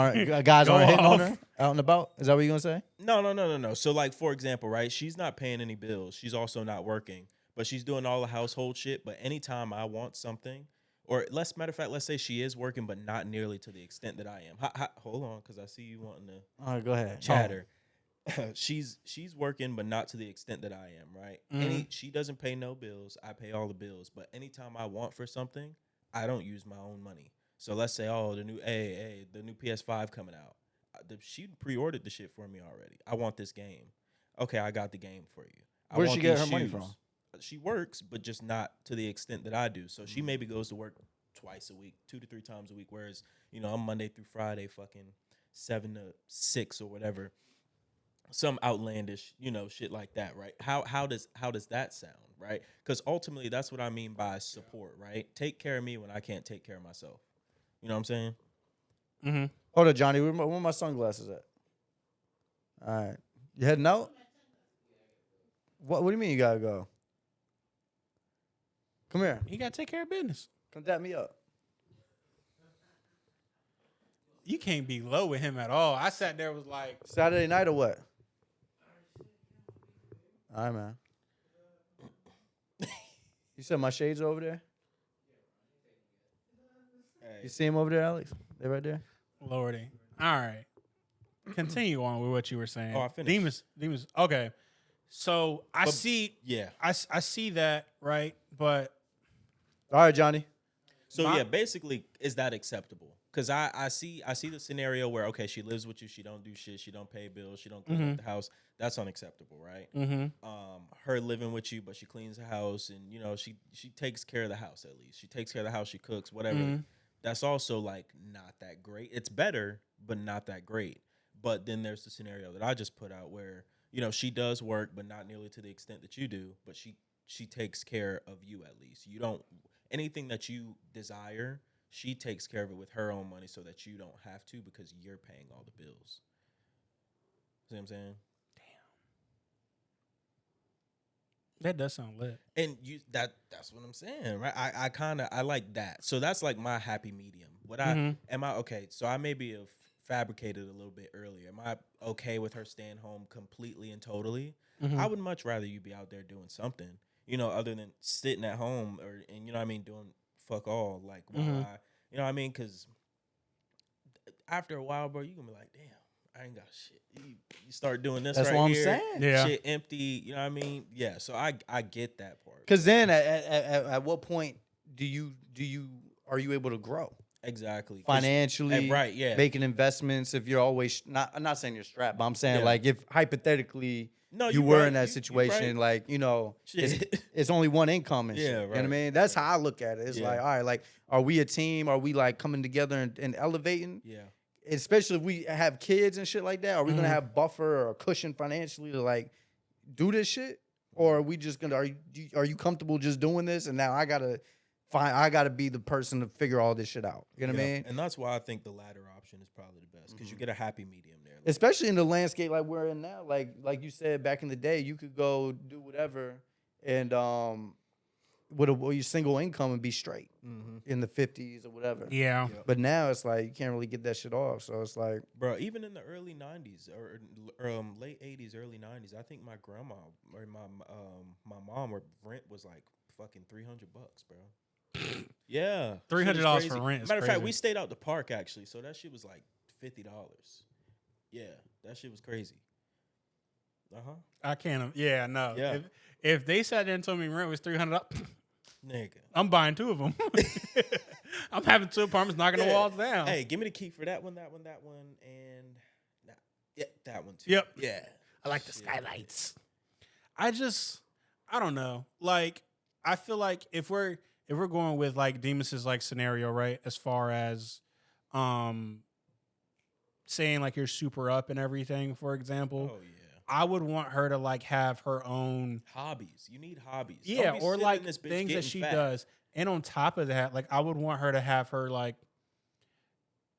Go aren't hitting on off. her out and about. Is that what you're gonna say? No. So like for example, right? She's not paying any bills. She's also not working, but she's doing all the household shit. But anytime I want something, or matter of fact, let's say she is working, but not nearly to the extent that I am. Hold on, because I see you wanting to All right, go ahead. chatter. She's working, but not to the extent that I am, right? Mhm. She doesn't pay no bills. I pay all the bills. But anytime I want for something, I don't use my own money. So let's say, the new PS5 coming out. She pre-ordered the shit for me already. I want this game. Okay, I got the game for you. I Where does want she get these her money shoes. from? She works, but just not to the extent that I do. So she maybe goes to work twice a week, 2 to 3 times a week. Whereas, I'm Monday through Friday, fucking 7 to 6 or whatever. Some outlandish, shit like that, right? How does that sound, right? Because ultimately, that's what I mean by support, right? Take care of me when I can't take care of myself. You know what I'm saying? Mm-hmm. Hold on, Johnny. Where my sunglasses at? All right, you heading out? What do you mean you gotta go? Come here. You gotta take care of business. Come dap me up. You can't be low with him at all. I sat there was like, Saturday night or what? All right, man. You said my shades are over there? You see him over there, Alex? They right there? Lordy. All right. Continue on with what you were saying. Oh, I finished. Demons. Okay. So I But- see. Yeah. I see that, right? But All right, Johnny. So yeah, basically, is that acceptable? Because I see the scenario where, okay, she lives with you, she don't do shit, she don't pay bills, she don't clean up the house. That's unacceptable, right? Her living with you, but she cleans the house, and you know she takes care of the house at least. She takes care of the house, she cooks, whatever. That's also like not that great. It's better, but not that great. But then there's the scenario that I just put out where, you know, she does work, but not nearly to the extent that you do. But she takes care of you at least. You don't anything that you desire. She takes care of it with her own money so that you don't have to because you're paying all the bills. See what I'm saying? That does sound lit. And that's what I'm saying, right? I like that. So that's like my happy medium. Okay, so I maybe have fabricated a little bit earlier. Am I okay with her staying home completely and totally? I would much rather you be out there doing something, you know, other than sitting at home and you know what I mean, doing fuck all. Like, you know what I mean? Because after a while, bro, you gonna be like, damn, I ain't got shit. You start doing this. That's right what I'm here, saying. Yeah. Shit empty. You know what I mean? Yeah. So I get that part. Because then at what point are you able to grow Exactly. financially? And right. Yeah. Making investments. If you're always I'm not saying you're strapped, but I'm saying like if hypothetically you you're were right. in that You situation, right. like you know, Shit. it's only one income and shit. Yeah, You know what I right. mean? That's how I look at it. It's like, all right, like, are we a team? Are we like coming together and elevating? Yeah. Especially if we have kids and shit like that, are we gonna have buffer or a cushion financially to like do this shit, or are we just gonna? Are you comfortable just doing this? And now I gotta be the person to figure all this shit out. You know what I mean? And that's why I think the latter option is probably the best because you get a happy medium there. Like, Especially in the landscape like we're in now. Like you said back in the day, you could go do whatever and with a single income and be straight in the 50s or whatever. Yeah. But now it's like you can't really get that shit off. So it's like, bro, even in the early 90s or late 80s, early 90s, I think my grandma or my mom or rent was like fucking $300, bro. Yeah. $300 for rent is Matter of fact, crazy. we stayed out the park actually, so that shit was like $50. Yeah, that shit was crazy. I can't. Yeah, no. Yeah. If they sat there and told me rent was $300, Nigga. I'm buying 2 of them. I'm having 2 apartments, knocking the walls down. Hey, give me the key for that one, and that one too. Yep. Yeah. I like the skylights. I don't know. Like, I feel like if we're going with like Demus's like scenario, right? As far as saying like you're super up and everything, for example. Oh yeah. I would want her to like have her own Hobbies. You need hobbies. yeah, Don't be or sitting like in this bitch things that getting she fat. does. And on top of that, like I would want her to have her like,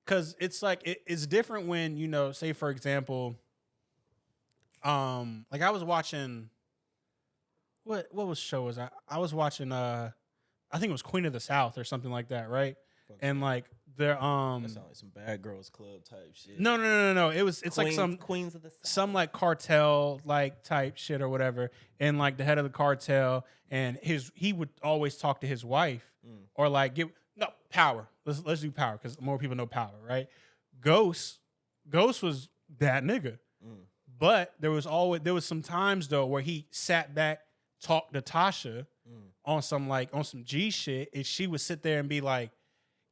because it's like it's different when, you know, say for example, like I was watching what show was I was watching I think it was Queen of the South or something like that, right? Fuck And like they're That sounds like some Bad Girls Club type shit. no. It's like some Queens of the South. some like cartel like type shit or whatever, and like the head of the cartel and he would always talk to his wife or like give Power. Let's do Power because more people know Power, right? Ghost was that nigga, but there was some times though where he sat back, talked to Tasha on some G shit, and she would sit there and be like,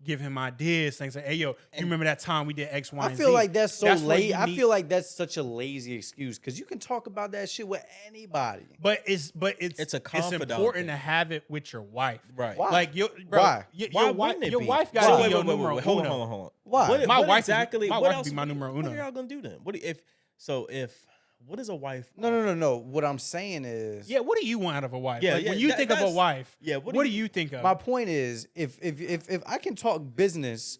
give him ideas, things like, hey, yo, you remember that time we did X, Y, and Z? I feel like that's so That's what late. you I need- feel like that's such a lazy excuse because you can talk about that shit with anybody. But it's It's a confidant important thing. to have it with your wife. Right. Why? Like your Why? Why your wouldn't it your be? wife So got to wait, be your wait, wait, numero wait, hold uno. on. Why? My What wife exactly? is, my what wife else would be my numero What uno. are y'all gonna do then? What is a wife? No. What I'm saying is, Yeah, what do you want out of a wife? Yeah, like, yeah, when you think of a that's- wife, yeah, what what do do you think of? my point is, if I can talk business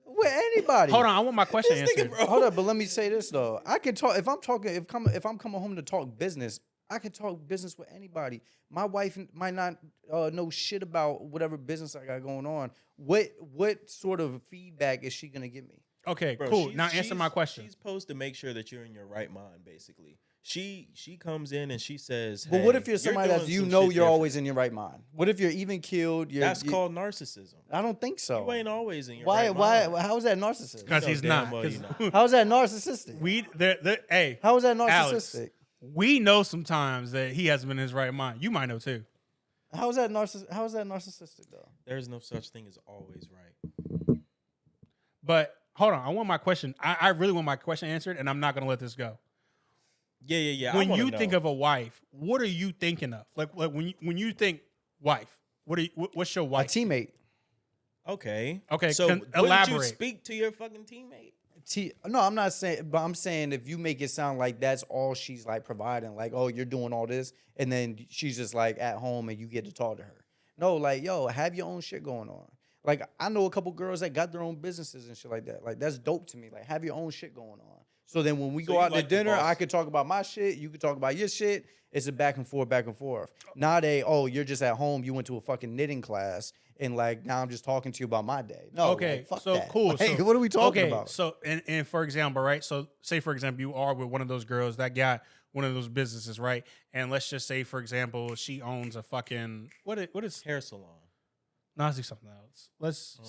with anybody. Hold on, I want my question This nigga, answered. bro. Hold up, but let me say this though. I can talk if I'm coming home to talk business. I can talk business with anybody. My wife might not know shit about whatever business I got going on. What sort of feedback is she gonna give me? Okay, Bro, cool. she's- Now answer she's- my question. She's supposed to make sure that you're in your right mind, basically. She comes in and she says, But what "Hey, if you're somebody that doing you some know shit you're different." always in your right mind? What if you're even killed? That's called narcissism. I don't think so. You ain't always in your Why? right Why? mind. How is that narcissistic? Because You know he's damn not. well 'Cause you're not. How is that narcissistic? Hey, How is that Alex, narcissistic? we know sometimes that he hasn't been in his right mind. You might know too. How is that narcissistic though? There's no such thing as always right. But hold on, I want my question. I really want my question answered, and I'm not gonna let this go. Yeah. When you think of a wife, what are you thinking of? Like when you think wife, what's your A wife? teammate. Okay. So wouldn't elaborate. you speak to your fucking teammate? No, I'm not saying, but I'm saying if you make it sound like that's all she's like providing, like, oh, you're doing all this, and then she's just like at home and you get to talk to her. No, like, yo, have your own shit going on. Like, I know a couple girls that got their own businesses and shit like that. Like, that's dope to me. Like, have your own shit going on. So then when we go you out to like the dinner, boss. I could talk about my shit. You could talk about your shit. It's a back and forth. Not you're just at home. You went to a fucking knitting class. And like now I'm just talking to you about my day. No, Okay, like, fuck so that. cool. Like, So, what are we talking okay, about? So and for example, right? So say for example, you are with one of those girls that got one of those businesses, right? And let's just say, for example, she owns a fucking what is Hair salon. no, let's do something else. Let's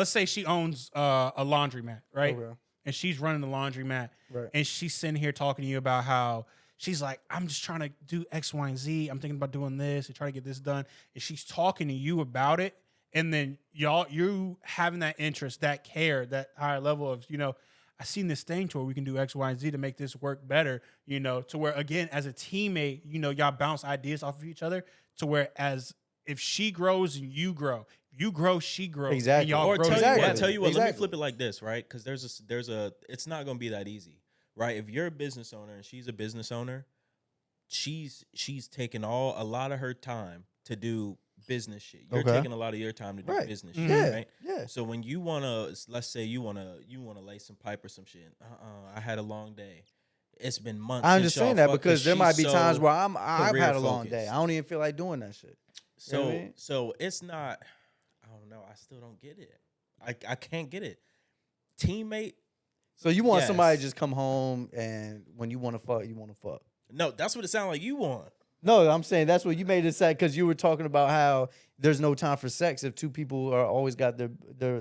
say she owns a laundromat, right? Okay. And she's running the laundromat, Right. and she's sitting here talking to you about how she's like, I'm just trying to do X, Y, and Z. I'm thinking about doing this and trying to get this done. And she's talking to you about it. And then you having that interest, that care, that higher level of, I seen this thing to where we can do X, Y, and Z to make this work better, to where, again, as a teammate, y'all bounce ideas off of each other to where as if she grows and you grow, she grows. Exactly. And y'all Or grow tell you what, let me Exactly. flip it like this, right? Because it's not gonna be that easy, right? If you're a business owner and she's a business owner, she's taking a lot of her time to do business shit. You're Okay. taking a lot of your time to do Right. business Mhm. shit, Yeah. right? Yeah. So when you let's say you wanna lay some pipe or some shit. I had a long day. It's been months. I since y'all understand that fucked, because there might be she's times so where I've had a long day. career-focused. I don't even feel like doing that shit. You know what I mean? So it's not. I don't know. I still don't get it. I can't get it. Teammate. So you want somebody Yes. to just come home and when you want to fuck, you want to fuck. No, that's what it sounds like you want. No, I'm saying that's what you made it say because you were talking about how there's no time for sex if two people are always got their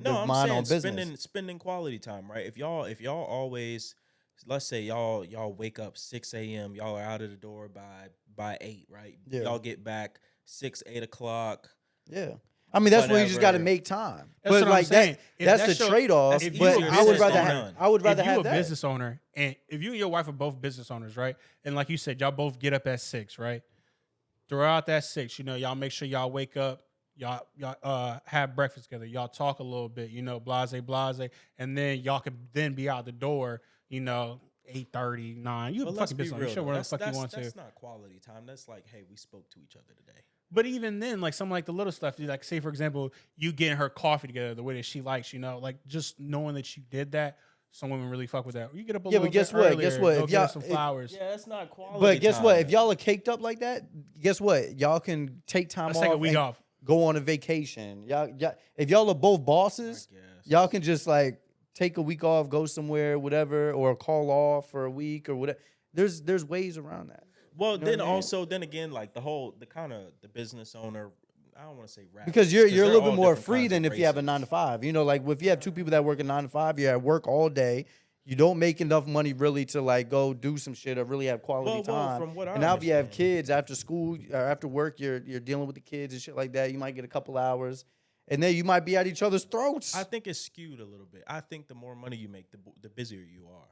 No, I'm mind saying on business. spending quality time, right? If y'all always, let's say y'all wake up 6 a.m. Y'all are out of the door by 8, right? Yeah. Y'all get back 8 o'clock. Yeah. I mean, that's where you just got to Whatever. make time. That's but what I'm like saying. If that's that's the your- trade off. if But you're a I would business rather owner, have. I would rather if you're have a that. business owner, and if you and your wife are both business owners, right? And like you said, y'all both get up at 6, right? Throughout that 6, y'all make sure y'all wake up, y'all have breakfast together, y'all talk a little bit, blase, and then y'all can then be out the door, 8:30, 9. You But a let's fucking be business owner. real. You should though. whatever the fuck you want That's to. not quality time. That's like, hey, we spoke to each other today. But even then, like some like the little stuff, like say for example, you getting her coffee together the way that she likes, like just knowing that you did that. Some women really fuck with that. You get up a Yeah, little but guess bit what? earlier, Guess what? go If get her y'all- some if- flowers. Yeah, that's not quality. But guess time. what? If y'all are caked up like that, guess what? Y'all can take time Let's off. take a week and off. Go on a vacation. Y'all, if y'all are both bosses, I guess. y'all can just like take a week off, go somewhere, whatever, or call off for a week or whatever. There's ways around that. Well, You know then what I mean? also, then again, like the business owner. I don't want to say rap Because you're a they're little all bit more different free kinds than of if you have a races. 9 to 5. Like if you have two people that work a 9 to 5, you're at work all day. You don't make enough money really to like go do some shit or really have quality Well, time. from what I and now if you have understand. kids after school or after work, you're dealing with the kids and shit like that. You might get a couple hours, and then you might be at each other's throats. I think it's skewed a little bit. I think the more money you make, the busier you are.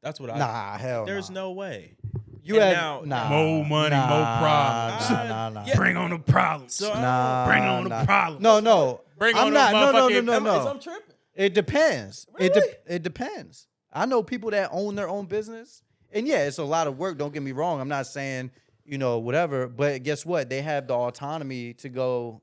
That's what I. Nah, hell There's nah. no way. You and have now- nah, More money, more problems. Nah. Yeah. Bring on the problems. So Nah, Bring on the nah. problems. No. Bring I'm on not. the No. motherfucking- I'm tripping. It depends. Really? It depends. I know people that own their own business, and yeah, it's a lot of work. Don't get me wrong. I'm not saying whatever, but guess what? They have the autonomy to go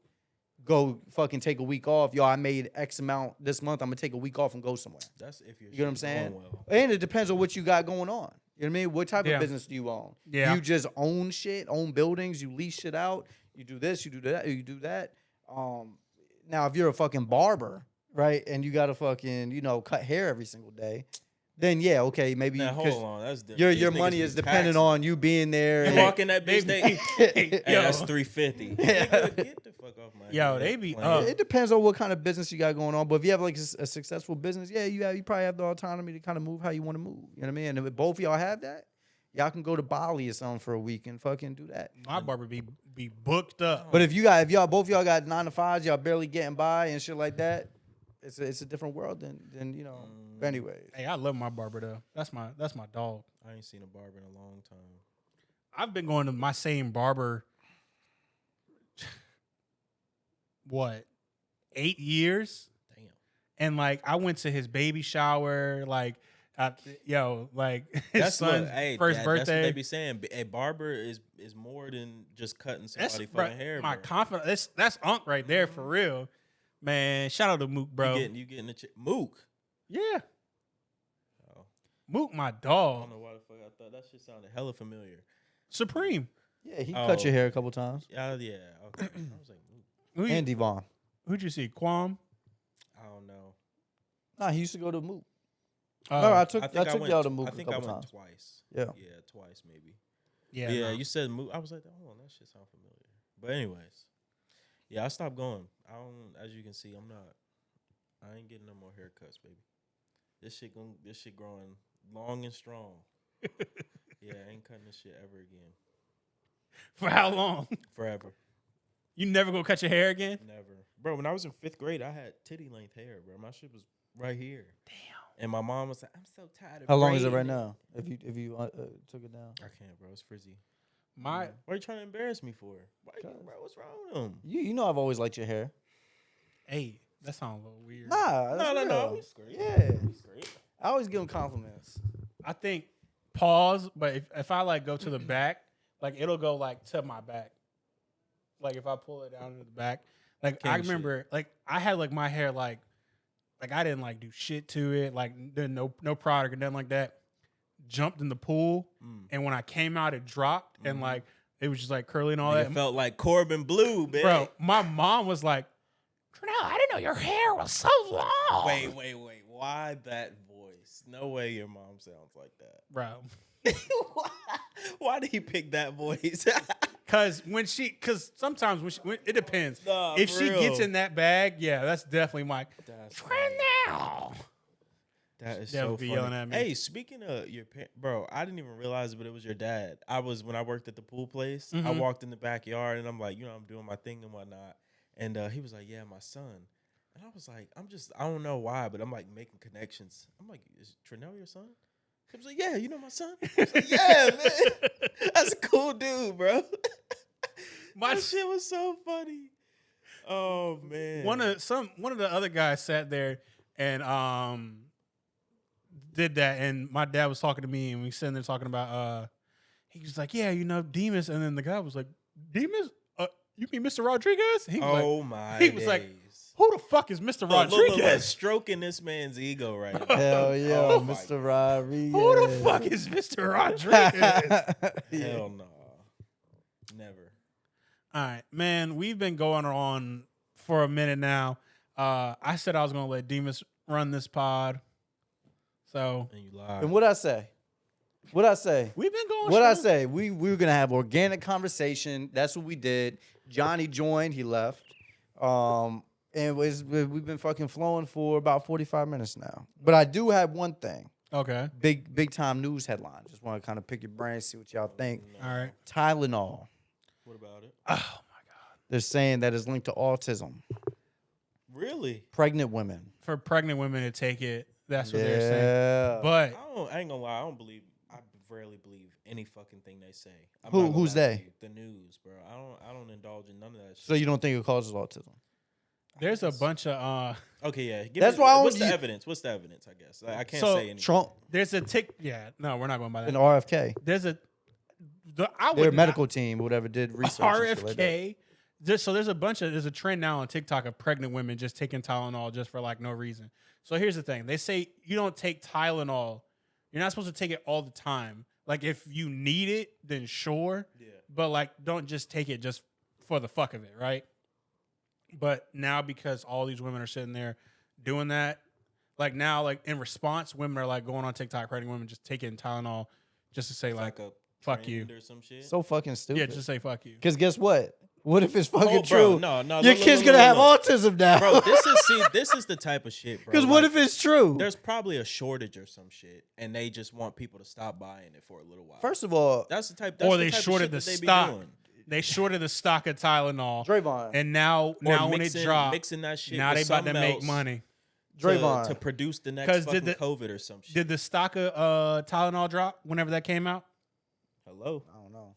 fucking take a week off. Yo, I made X amount this month. I'm gonna take a week off and go somewhere. That's if you're. You get what I'm saying? Well. And it depends on what you got going on. You know what I mean? What type Yeah. of business do you own? Yeah. You just own shit, own buildings, you lease shit out, you do this, you do that, you do that. Now if you're a fucking barber, right, and you gotta fucking, cut hair every single day, then yeah, okay, maybe Now because hold on, that's different. your These money niggas is be dependent taxing. on you being there. You and- walk in that bitch, they. Hey, that's $350. Nigga, get the fuck off my. Yo, head they be playing. up. It depends on what kind of business you got going on. But if you have like a successful business, yeah, you probably have the autonomy to kind of move how you want to move. You know what I mean? And if both of y'all have that, y'all can go to Bali or something for a week and fucking do that. My barber be booked up. But if both y'all got 9 to 5s, y'all barely getting by and shit like that, it's a different world than you know. But anyways, Hey, I love my barber though. That's my dog. I ain't seen a barber in a long time. I've been going to my same barber. What, 8 years? Damn. And like I went to his baby shower, like his son's first birthday. That's what they be saying. A barber is more than just cutting somebody fucking hair. My bro. confidence. That's Unc right there for real, man. Shout out to Mook, bro. You getting the Mook? Yeah, Oh, Mook, my I dog. don't know why the fuck I thought that shit sounded hella familiar. Supreme. yeah, he cut your hair a couple times. Yeah. Okay. I was like, Mook. And Devon. Who'd you see? Quam. I don't know. Nah, he used to go to Mook. I took y'all to Mook I think a I couple went times. twice. Yeah. Yeah, twice maybe. Yeah, Yeah, no. you said Mook. I was like, hold on, that shit sound familiar. But anyways, yeah, I stopped going. I don't. As you can see, I ain't getting no more haircuts, baby. This shit growing long and strong. Yeah, I ain't cutting this shit ever again. For how long? Forever. You never gonna cut your hair again? Never. Bro, when I was in 5th grade, I had titty length hair, bro. My shit was right here. Damn. And my mom was like, I'm so tired of How long is it braiding right now? If you took it down, I can't, bro. It's frizzy. My What are you trying to embarrass me for? Bro, what's wrong with him? you know I've always liked your hair. hey, that sounds a little weird. Nah, that's No. real. It's great. Yeah, It's great. I always give him compliments. I think pause, but if I like go to the back, like it'll go like to my back. Like if I pull it down to the back, like I King remember, like I had like my hair like I didn't like do shit to it, like there no product or nothing like that. Jumped in the pool, and when I came out, it dropped, and like it was just like curly and all that. It felt like Corbin Blue, man. Bro, my mom was like, "Trinell, I didn't know your hair was so long." Wait. Why that voice? No way your mom sounds like that. Bro. Why did he pick that voice? Cause sometimes when it depends. Nah, if for she real. gets in that bag, yeah, that's definitely my That's Trinell. That is Dad so would be funny. yelling at me. Hey, speaking of your parents, bro, I didn't even realize it, but it was your dad. When I worked at the pool place, I Mhm. walked in the backyard and I'm like, I'm doing my thing and whatnot. And he was like, yeah, my son. And I was like, I don't know why, but I'm like making connections. I'm like, is Trinell your son? He was like, yeah, you know my son? I was like, yeah, man. That's a cool dude, bro. That shit was so funny. Oh man. One of the other guys sat there and did that, and my dad was talking to me, and we sitting there talking about he was like, yeah, Demas, and then the guy was like, Demas, you mean Mr. Rodriguez? He was he was like, who the fuck is Mr. Rodriguez? Look, stroking this man's ego right now. Hell yeah, Oh my Mr. Rodriguez. Who the fuck is Mr. Rodriguez? Hell no. Never. All right, man, we've been going on for a minute now. I said I was going to let Demas run this pod. So, And you lied. And what'd I say? we've been going What'd I strong. say? We were gonna have organic conversation. That's what we did. Johnny joined. He left. We've been fucking flowing for about 45 minutes now. But I do have one thing. Okay. Big time news headline. Just want to kind of pick your brain, see what y'all think. All right. Tylenol. What about it? Oh, my God. They're saying that it's linked to autism. Really? Pregnant women. For pregnant women to take it, that's what they're saying. Yeah. But I ain't gonna lie. I rarely believe any fucking thing they say. I'm Who- not gonna who's lie to they? you. The news, bro. I don't indulge in none of that shit. So you don't think it causes autism? there's a bunch of Okay, yeah. That's why I What's don't the use- evidence? What's the evidence? I guess I can't So, say anything. Trump there's a no, we're not going by that. and RFK. There's a Their medical team, whatever, did research. and shit like that. RFK. There's a trend now on TikTok of pregnant women just taking Tylenol just for like no reason. So here's the thing. They say you don't take Tylenol. You're not supposed to take it all the time. Like if you need it, then sure. Yeah. But like don't just take it just for the fuck of it, right? But now because all these women are sitting there doing that, like now, like in response, women are like going on TikTok, pregnant women just taking Tylenol just to say It's like like a fuck you. trend or some shit. So fucking stupid. yeah, just say fuck you. Because guess what? What if it's fucking bro, true? no, Your kid's gonna have autism now. Bro, this is the type of shit, bro. Because what if it's true? There's probably a shortage or some shit, and they just want people to stop buying it for a little while. First of all, that's the type. Or the they type of shorted shit the that they be stock. doing. They shorted the stock of Tylenol. Drayvon. And now when it dropped, mixing that shit now they with about to something make else money. Drayvon. to produce the 'Cause next did fucking COVID or some shit. Did the stock of Tylenol drop whenever that came out? Hello, I don't know.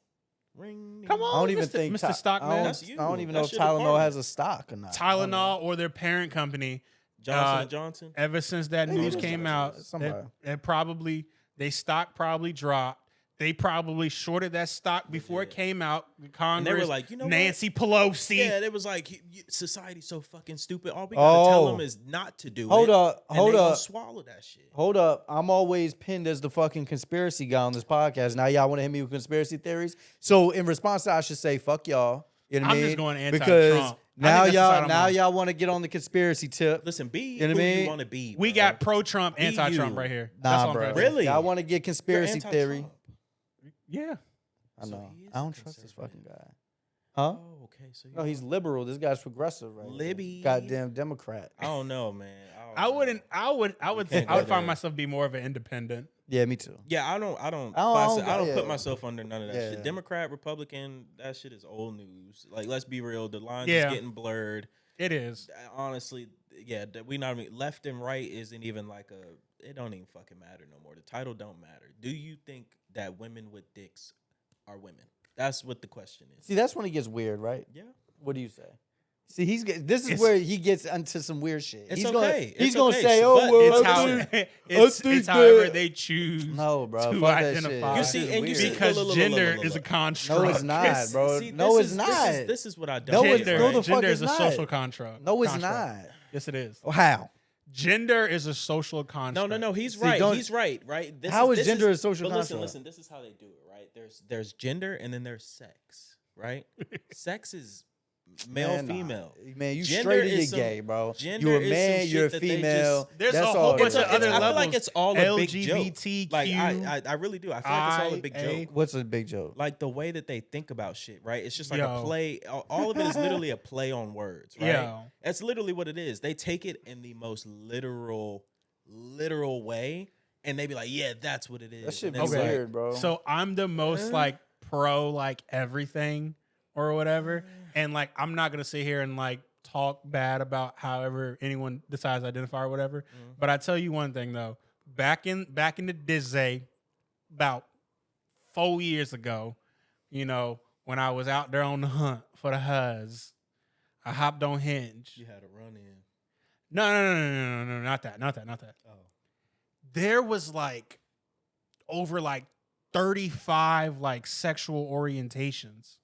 ring. Come on, I don't even Mr. think Mr. Stockman. That's you. I don't even That's know if your Tylenol department. has a stock or not. Tylenol or their parent company. Johnson and Johnson. Ever since that Maybe news it was came Johnson. out, Somebody. they stock probably dropped. They probably shorted that stock before it came out. Congress, they were like, you know what? Nancy Pelosi. Yeah, it was like society's so fucking stupid. All we gotta tell them is not to do Hold it. up, and hold they gonna up. swallow that shit. Hold up. I'm always pinned as the fucking conspiracy guy on this podcast. Now y'all want to hit me with conspiracy theories? So in response to that, I should say, fuck y'all. You know what I I'm mean? just going anti-Trump. Because I think now that's the side I'm on. y'all want to get on the conspiracy tip. Listen, be You know what I who mean? you want to be. We bro. got pro-Trump, Be anti-Trump you. right here. That's all Nah, I'm bro. gonna say. Really? Y'all want to get You're conspiracy anti-Trump. theory? Yeah. I So know. he is I a don't trust this conservative. fucking guy. Huh? Oh, okay. So No, he's liberal. This guy's progressive, right? Libby. Goddamn Democrat. I don't know, man. I would can't go find there. myself be more of an independent. Yeah, me too. Yeah, I don't yeah. put myself under none of that Yeah. shit. Democrat, Republican, that shit is old news. Like, let's be real. The lines Yeah. is getting blurred. It is. Honestly, yeah, we not even left and right isn't even like it don't even fucking matter no more. The title don't matter. Do you think that women with dicks are women? That's what the question is. See, that's when it gets weird, right? Yeah. What do you say? See, this is It's- where he gets into some weird shit. It's he's okay. Gonna, It's he's gonna okay. say, But "Oh, well, It's I how think- it's however they choose No, bro. to Fuck that shit. identify. You That see, shit's and you see, weird. because look, gender look. is a construct. No, it's not, bro. See, No, this it's is- not. This is what I don't No, get. it's Gender, no, the fuck gender it's is a not. social construct. No, it's construct. not. Yes, it is. Oh, how? Gender is a social construct. No. He's See, right. don't- He's right. Right. How is gender a social but construct? Listen. This is how they do it. Right. There's gender and then there's sex. Right. Sex is male, Man, nah. female. Man, you Gender straight or is you some- gay, bro. gender You a is some man, shit you're a that they female. just- There's That's a all whole it bunch is. of other I feel levels. like it's all a big joke. LGBTQ. Like I really do. I feel like it's all a big IA. joke. What's a big joke? Like the way that they think about shit, right? It's just like Yo. a play. All of it is literally a play on words, right? Yo. That's literally what it is. They take it in the most literal way, and they be like, "Yeah, that's what it is." That shit And be it's Okay. weird, bro. So I'm the most like pro like everything or whatever, and like I'm not gonna sit here and like talk bad about however anyone decides to identify or whatever. But I tell you one thing though, back in the day, about 4 years ago, you know, when I was out there on the hunt for the huzz, I hopped on Hinge. You had a run in. No, not that. Oh, There was like over like 35 like sexual orientations.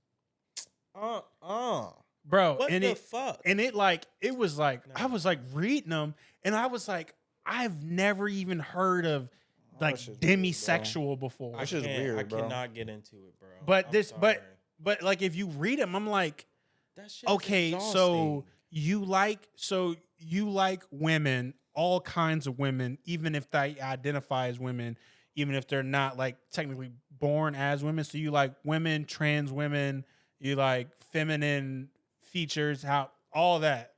Bro, what and the it fuck? and it like it was like I was like reading them and I was like I've never even heard of like shit's weird, demisexual before. That shit's weird, I bro. cannot get into it, bro. But I'm this sorry. but like if you read them I'm like that shit is okay, so exhausting. you like women, all kinds of women, even if they identify as women, even if they're not like technically born as women. So you like women, trans women, you like feminine features, how all that.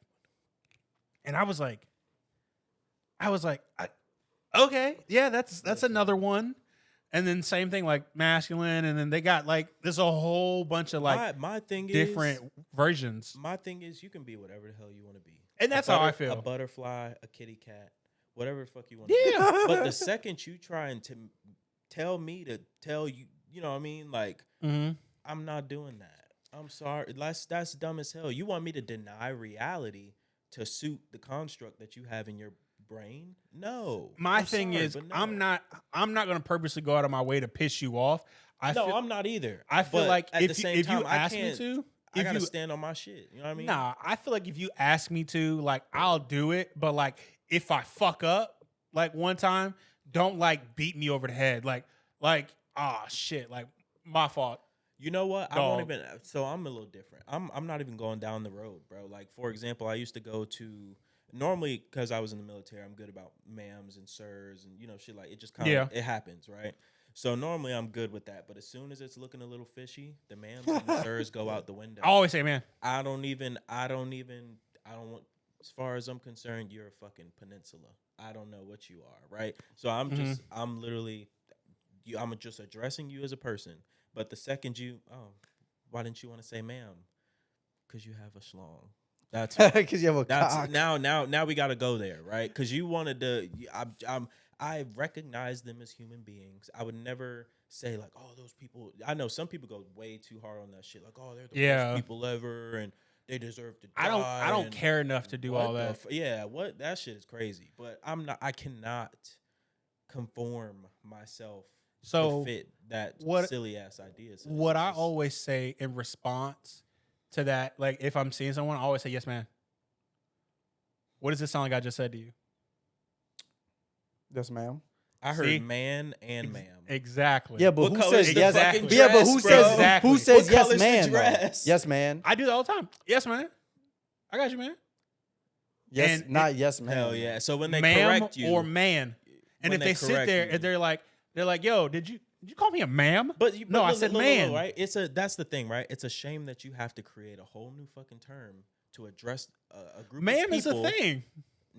And I was like, okay, yeah, that's another one. And then same thing like masculine, and then they got like there's a whole bunch of like my thing different versions. My thing is you can be whatever the hell you want to be. And that's how I feel. A butterfly, a kitty cat, whatever the fuck you want to be. Yeah. But the second you trying to tell me to tell you, you know what I mean? Like, Mm-hmm. I'm not doing that. I'm sorry. That's dumb as hell. You want me to deny reality to suit the construct that you have in your brain? No. My I'm thing sorry, is, but no. I'm not going to purposely go out of my way to piss you off. I'm not either. I feel But like at if the you, same if time, you I ask me can't- to, I if gotta you stand on my shit. You know what I mean? nah, I feel like if you ask me to, like I'll do it. But like if I fuck up like one time, don't like beat me over the head. Like shit, like my fault. You know what? I Dog. won't even. So I'm a little different. I'm not even going down the road, bro. Like for example, I used to go to normally because I was in the military. I'm good about ma'ams and sirs and shit like it just kind of Yeah. it happens, right? So normally I'm good with that, but as soon as it's looking a little fishy, the ma'ams and the sirs go out the window. I always say, man. I don't want, as far as I'm concerned, you're a fucking peninsula. I don't know what you are, right? So I'm just addressing you as a person. But the second why didn't you want to say ma'am? Because you have a schlong. That's because you have a cock. Now we got to go there, right? Because you wanted to. I recognize them as human beings. I would never say like, oh, those people. I know some people go way too hard on that shit. Like, oh, they're the worst people ever, and they deserve to die. I don't care enough to do all that. What that shit is crazy. But I'm not. I cannot conform myself to fit that silly ass ideas. What I always say in response to that, like if I'm seeing someone, I always say, yes, man. What does it sound like I just said to you? Yes, ma'am. I heard man and ma'am. Exactly. Yeah, but who says yes? Exactly. Yeah, but who says exactly. who says What yes, color's the man? dress? Yes, man. I do that all the time. Yes, man. I got you, man. Yes, And not yes, man. Hell yeah. So when they ma'am correct you, or man, and if they sit there and they're like, yo, did you call me a ma'am? But no, I said man. Right? That's the thing, right? It's a shame that you have to create a whole new fucking term to address a group Ma'am of people. is a thing.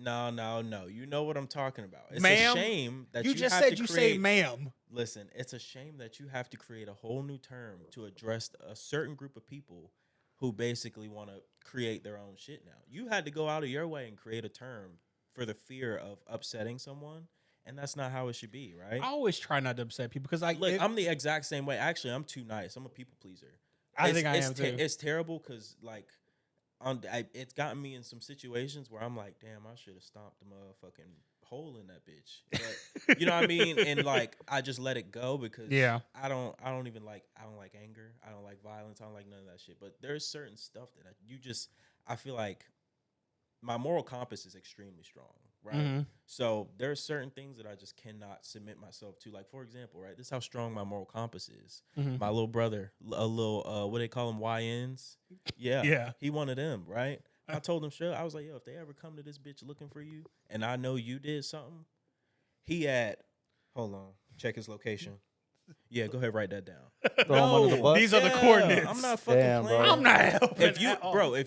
No. You know what I'm talking about. It's Ma'am, a shame that you just said you say ma'am. Listen, it's a shame that you have to create a whole new term to address a certain group of people who basically want to create their own shit now. You had to go out of your way and create a term for the fear of upsetting someone, and that's not how it should be, right? I always try not to upset people because I'm the exact same way. Actually, I'm too nice. I'm a people pleaser. I think I am too. It's terrible because like it's gotten me in some situations where I'm like, damn, I should have stomped the motherfucking hole in that bitch. But you know what I mean? And like I just let it go because I don't like anger. I don't like violence. I don't like none of that shit. But there's certain stuff that I feel like my moral compass is extremely strong, right? Mm-hmm. So there's certain things that I just cannot submit myself to. Like, for example, right? This is how strong my moral compass is. Mm-hmm. My little brother, a little, what they call them, YNs? Yeah. He one of them, right? I told him straight, I was like, yo, if they ever come to this bitch looking for you and I know you did something, hold on, check his location. Yeah, go ahead, write that down. Throw him under the bus. These are the coordinates. I'm not fucking playing. I'm not helping. If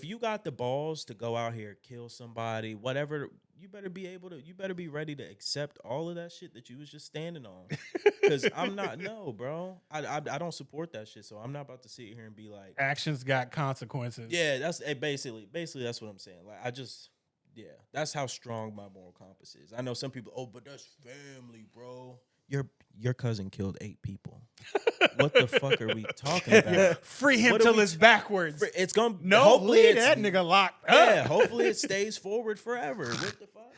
you got the balls to go out here, kill somebody, whatever, you better be ready to accept all of that shit that you was just standing on. Because bro. I don't support that shit. So I'm not about to sit here and be like, actions got consequences. Yeah, that's basically that's what I'm saying. Like that's how strong my moral compass is. I know some people, but that's family, bro. Your cousin killed 8 people. What the fuck are we talking about? Free him till it's backwards. It's gonna hopefully that nigga locked up. Yeah, hopefully it stays forward forever. What the fuck?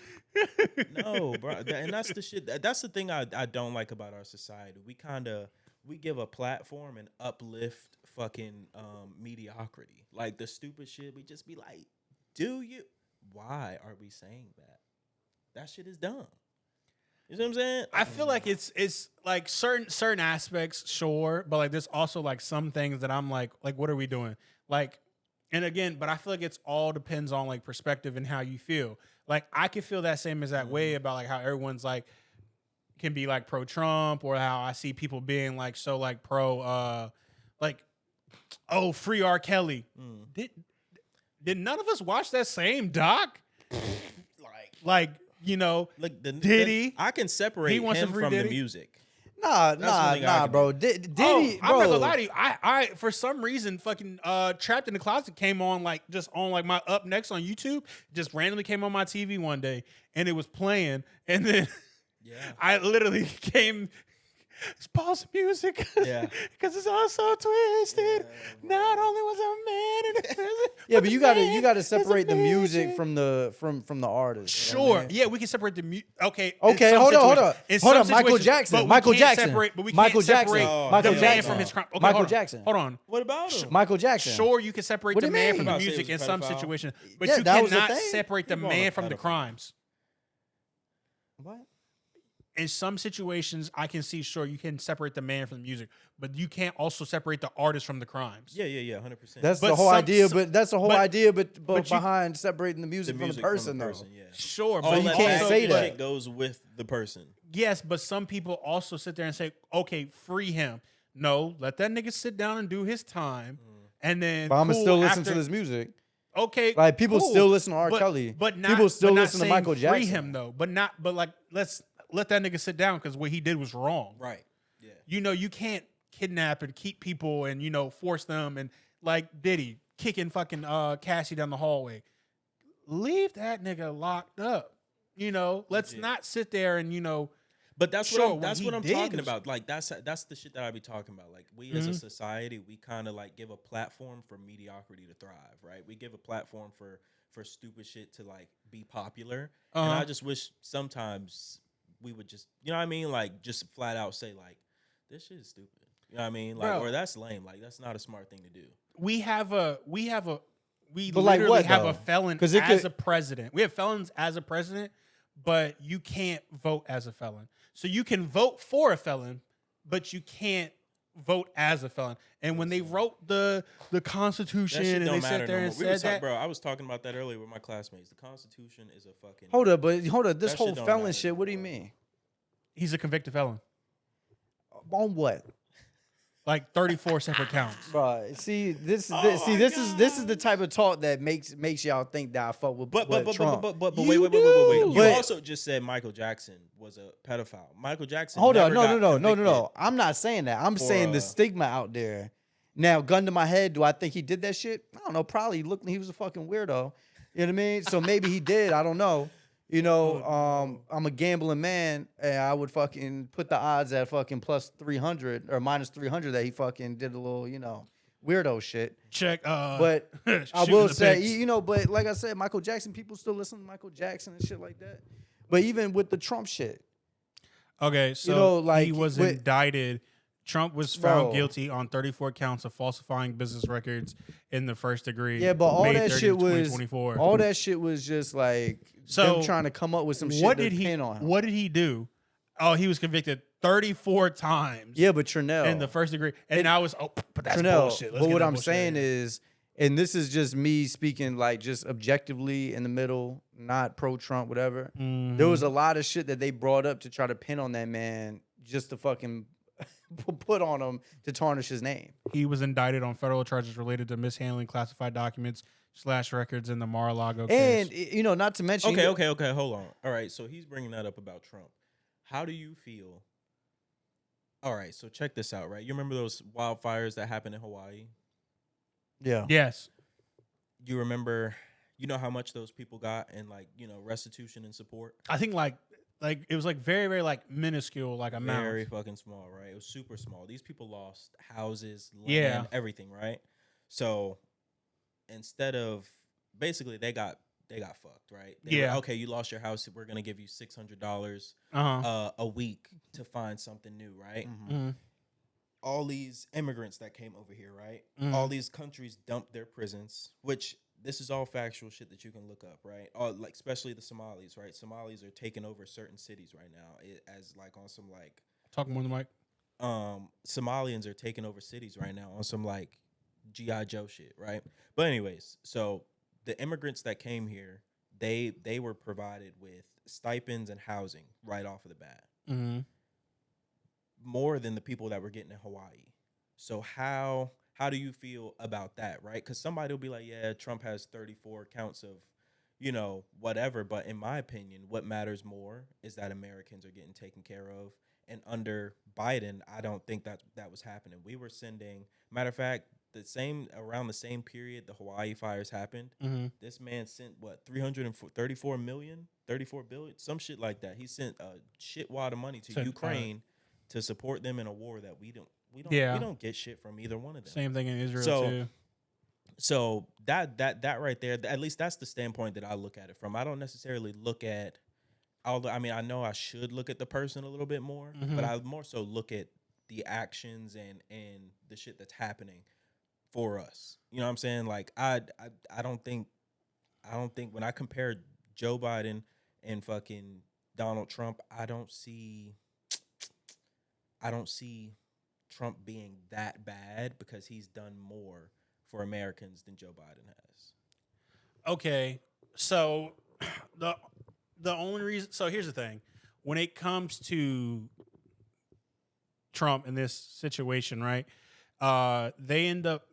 No, bro. And that's the shit. That's the thing I don't like about our society. We give a platform and uplift fucking mediocrity. Like the stupid shit, we just be like, why are we saying that? That shit is dumb. You know what I'm saying? I feel like it's like certain aspects, sure, but like there's also like some things that I'm like what are we doing? Like, and again, but I feel like it's all depends on like perspective and how you feel. Like I can feel that same exact way about like how everyone's like can be like pro Trump or how I see people being like so like pro like free R. Kelly. Did none of us watch that same doc? Like you know, like Diddy. I can separate him from Diddy? the music. Nah, bro. Diddy, bro. I'm not gonna lie to you. I for some reason fucking Trapped in the Closet came on like just on like my Up Next on YouTube. Just randomly came on my TV one day and it was playing, and then I literally came. Pause the music, because it's all so twisted. Not only was a man in the yeah, but you gotta separate the music from the artist. Sure, yeah, we can separate the music. Okay, hold on. Michael Jackson. Michael Jackson from his crime. Okay, Michael Jackson. Hold on. What about him? Michael Jackson. Sure, you can separate the man from the music in some situations, but you cannot separate the man from the crimes. What? In some situations, I can see, sure, you can separate the man from the music, but you can't also separate the artist from the crimes. Yeah, 100%. That's the whole idea, but behind separating the music from the person, though. Yeah. Sure, but you can't say that. Shit goes with the person. Yes, but some people also sit there and say, okay, free him. No, let that nigga sit down and do his time. And then But I'm cool, still listen after- to this music. Okay, Like people cool. still listen to R. But- Kelly. but not, people still but not listen to saying Michael free Jackson. him though, but like let's let that nigga sit down because what he did was wrong. Right. Yeah. You know, you can't kidnap and keep people and force them and like Diddy kicking fucking Cassie down the hallway. Leave that nigga locked up. Let's not sit there and But that's Sure, what what he I'm did talking was- about. Like that's the shit that I be talking about. Like we as a society, we kind of like give a platform for mediocrity to thrive, right? We give a platform for stupid shit to like be popular. And I just wish sometimes we would just, you know what I mean? Like just flat out say like, this shit is stupid. You know what I mean? Like, Bro. or that's lame. Like that's not a smart thing to do. we But like literally what, have though? a felon 'Cause it as could- a president. We have felons as a president, but you can't vote as a felon. So you can vote for a felon, but you can't vote as a felon. And when they wrote the Constitution That shit and don't they matter sat there no and more. We was said that, bro, I was talking about that earlier with my classmates. The Constitution is a fucking Hold up. This That whole shit don't felon matter shit. What do you anymore. mean? he's a convicted felon. On what? Like 34 separate counts. Bro, see this is the type of talk that makes y'all think that I fuck with But Trump. wait. You You But- also just said Michael Jackson was a pedophile. Michael Jackson. Hold on, never got no. convicted. I'm not saying that. I'm saying the stigma out there. Now, gun to my head, do I think he did that shit? I don't know. Probably looked. He was a fucking weirdo. You know what I mean? So maybe he did. I don't know. I'm a gambling man, and I would fucking put the odds at fucking plus 300 or minus 300 that he fucking did a little, weirdo shit. Check. But I shooting will the say, pics. but like I said, Michael Jackson, people still listen to Michael Jackson and shit like that. But even with the Trump shit, Okay, so like, he was with- indicted. Trump was found Bro. guilty on 34 counts of falsifying business records in the first degree. yeah, but all May that 30th, shit was 2024. all that shit was just like So, them trying to come up with some shit what to did he? pin on him. What did he do? Oh, he was convicted 34 times. Yeah, but Trinell. in the first degree, and now it's but that's Trinell, bullshit. Let's but get what that I'm bullshit saying out of here. is, and this is just me speaking like just objectively in the middle, not pro Trump, whatever. Mm-hmm. There was a lot of shit that they brought up to try to pin on that man just to fucking put on him to tarnish his name. He was indicted on federal charges related to mishandling classified documents / records in the Mar-a-Lago case. And not to mention Okay. Hold on. All right. So he's bringing that up about Trump. How do you feel? All right. So check this out. Right. You remember those wildfires that happened in Hawaii? Yeah. Yes. You remember? You know how much those people got and like restitution and support. I think like it was like very, very like minuscule like amount. Very fucking small, right? It was super small. These people lost houses, land, Yeah. everything, right? So instead of basically they got fucked, right? They were, Yeah. okay, you lost your house. We're gonna give you $600 Uh-huh. a week to find something new, right? Mhm. All these immigrants that came over here, right? Mhm. All these countries dumped their prisons, which this is all factual shit that you can look up, right? Like especially the Somalis, right? Somalis are taking over certain cities right now as like on some like Talk more than the mic. Somalians are taking over cities right now on some like G.I. Joe shit, right? But anyways, so the immigrants that came here, they were provided with stipends and housing right off of the bat. Mm-hmm. More than the people that were getting in Hawaii. So how do you feel about that, right? Because somebody will be like, yeah, Trump has 34 counts of, whatever. But in my opinion, what matters more is that Americans are getting taken care of. And under Biden, I don't think that was happening. We were sending, matter of fact, around the same period the Hawaii fires happened. Mm-hmm. This man sent what 334 million, 34 billion, some shit like that. He sent a shit wad of money to Sent, Ukraine to support them in a war that we don't get shit from either one of them. Same thing in Israel So- too. So that right there, at least that's the standpoint that I look at it from. I don't necessarily look at, although I mean I know I should look at the person a little bit more, Mhm. but I more so look at the actions and the shit that's happening for us. You know what I'm saying? Like I don't think when I compare Joe Biden and fucking Donald Trump, I don't see Trump being that bad because he's done more for Americans than Joe Biden has. Okay, so the only reason. So here's the thing: when it comes to Trump in this situation, right? They end up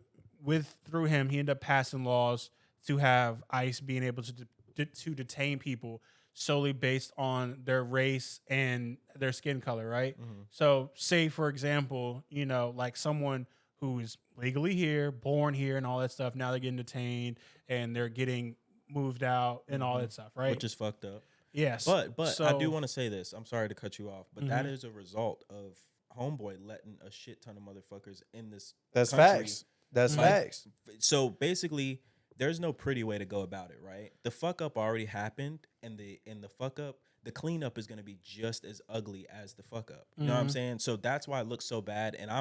through him, he ended up passing laws to have ICE being able to detain people solely based on their race and their skin color, right? So, say for example, like someone who is legally here, born here, and all that stuff. Now they're getting detained and they're getting moved out and all that stuff, right? Which is fucked up. Yes, But I do want to say this. I'm sorry to cut you off, but that is a result of Homeboy letting a shit ton of motherfuckers in this. That's country. facts. That's facts. So basically, there's no pretty way to go about it, right? The fuck up already happened, and the fuck up, the cleanup is going to be just as ugly as the fuck up. You know what I'm saying? So that's why it looks so bad. And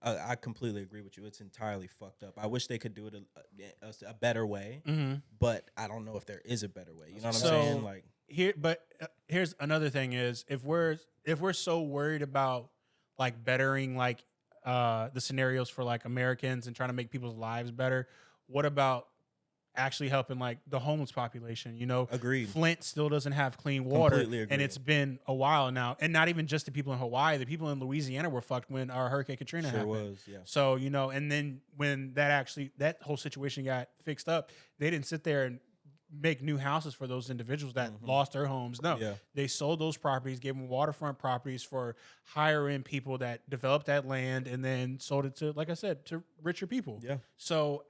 I completely agree with you. It's entirely fucked up. I wish they could do it a better way, but I don't know if there is a better way. You know what I'm saying? Like here's another thing: is if we're so worried about like bettering like the scenarios for like Americans and trying to make people's lives better, what about actually helping like the homeless population? Agreed. Flint still doesn't have clean water, Completely agreed. and it's been a while now. And not even just the people in Hawaii, the people in Louisiana were fucked when our Hurricane Katrina happened. was, yeah. So and then when that whole situation got fixed up, they didn't sit there and make new houses for those individuals that lost their homes. No, they sold those properties, gave them waterfront properties for higher end people that developed that land, and then sold it to, like I said, to richer people. Yeah. So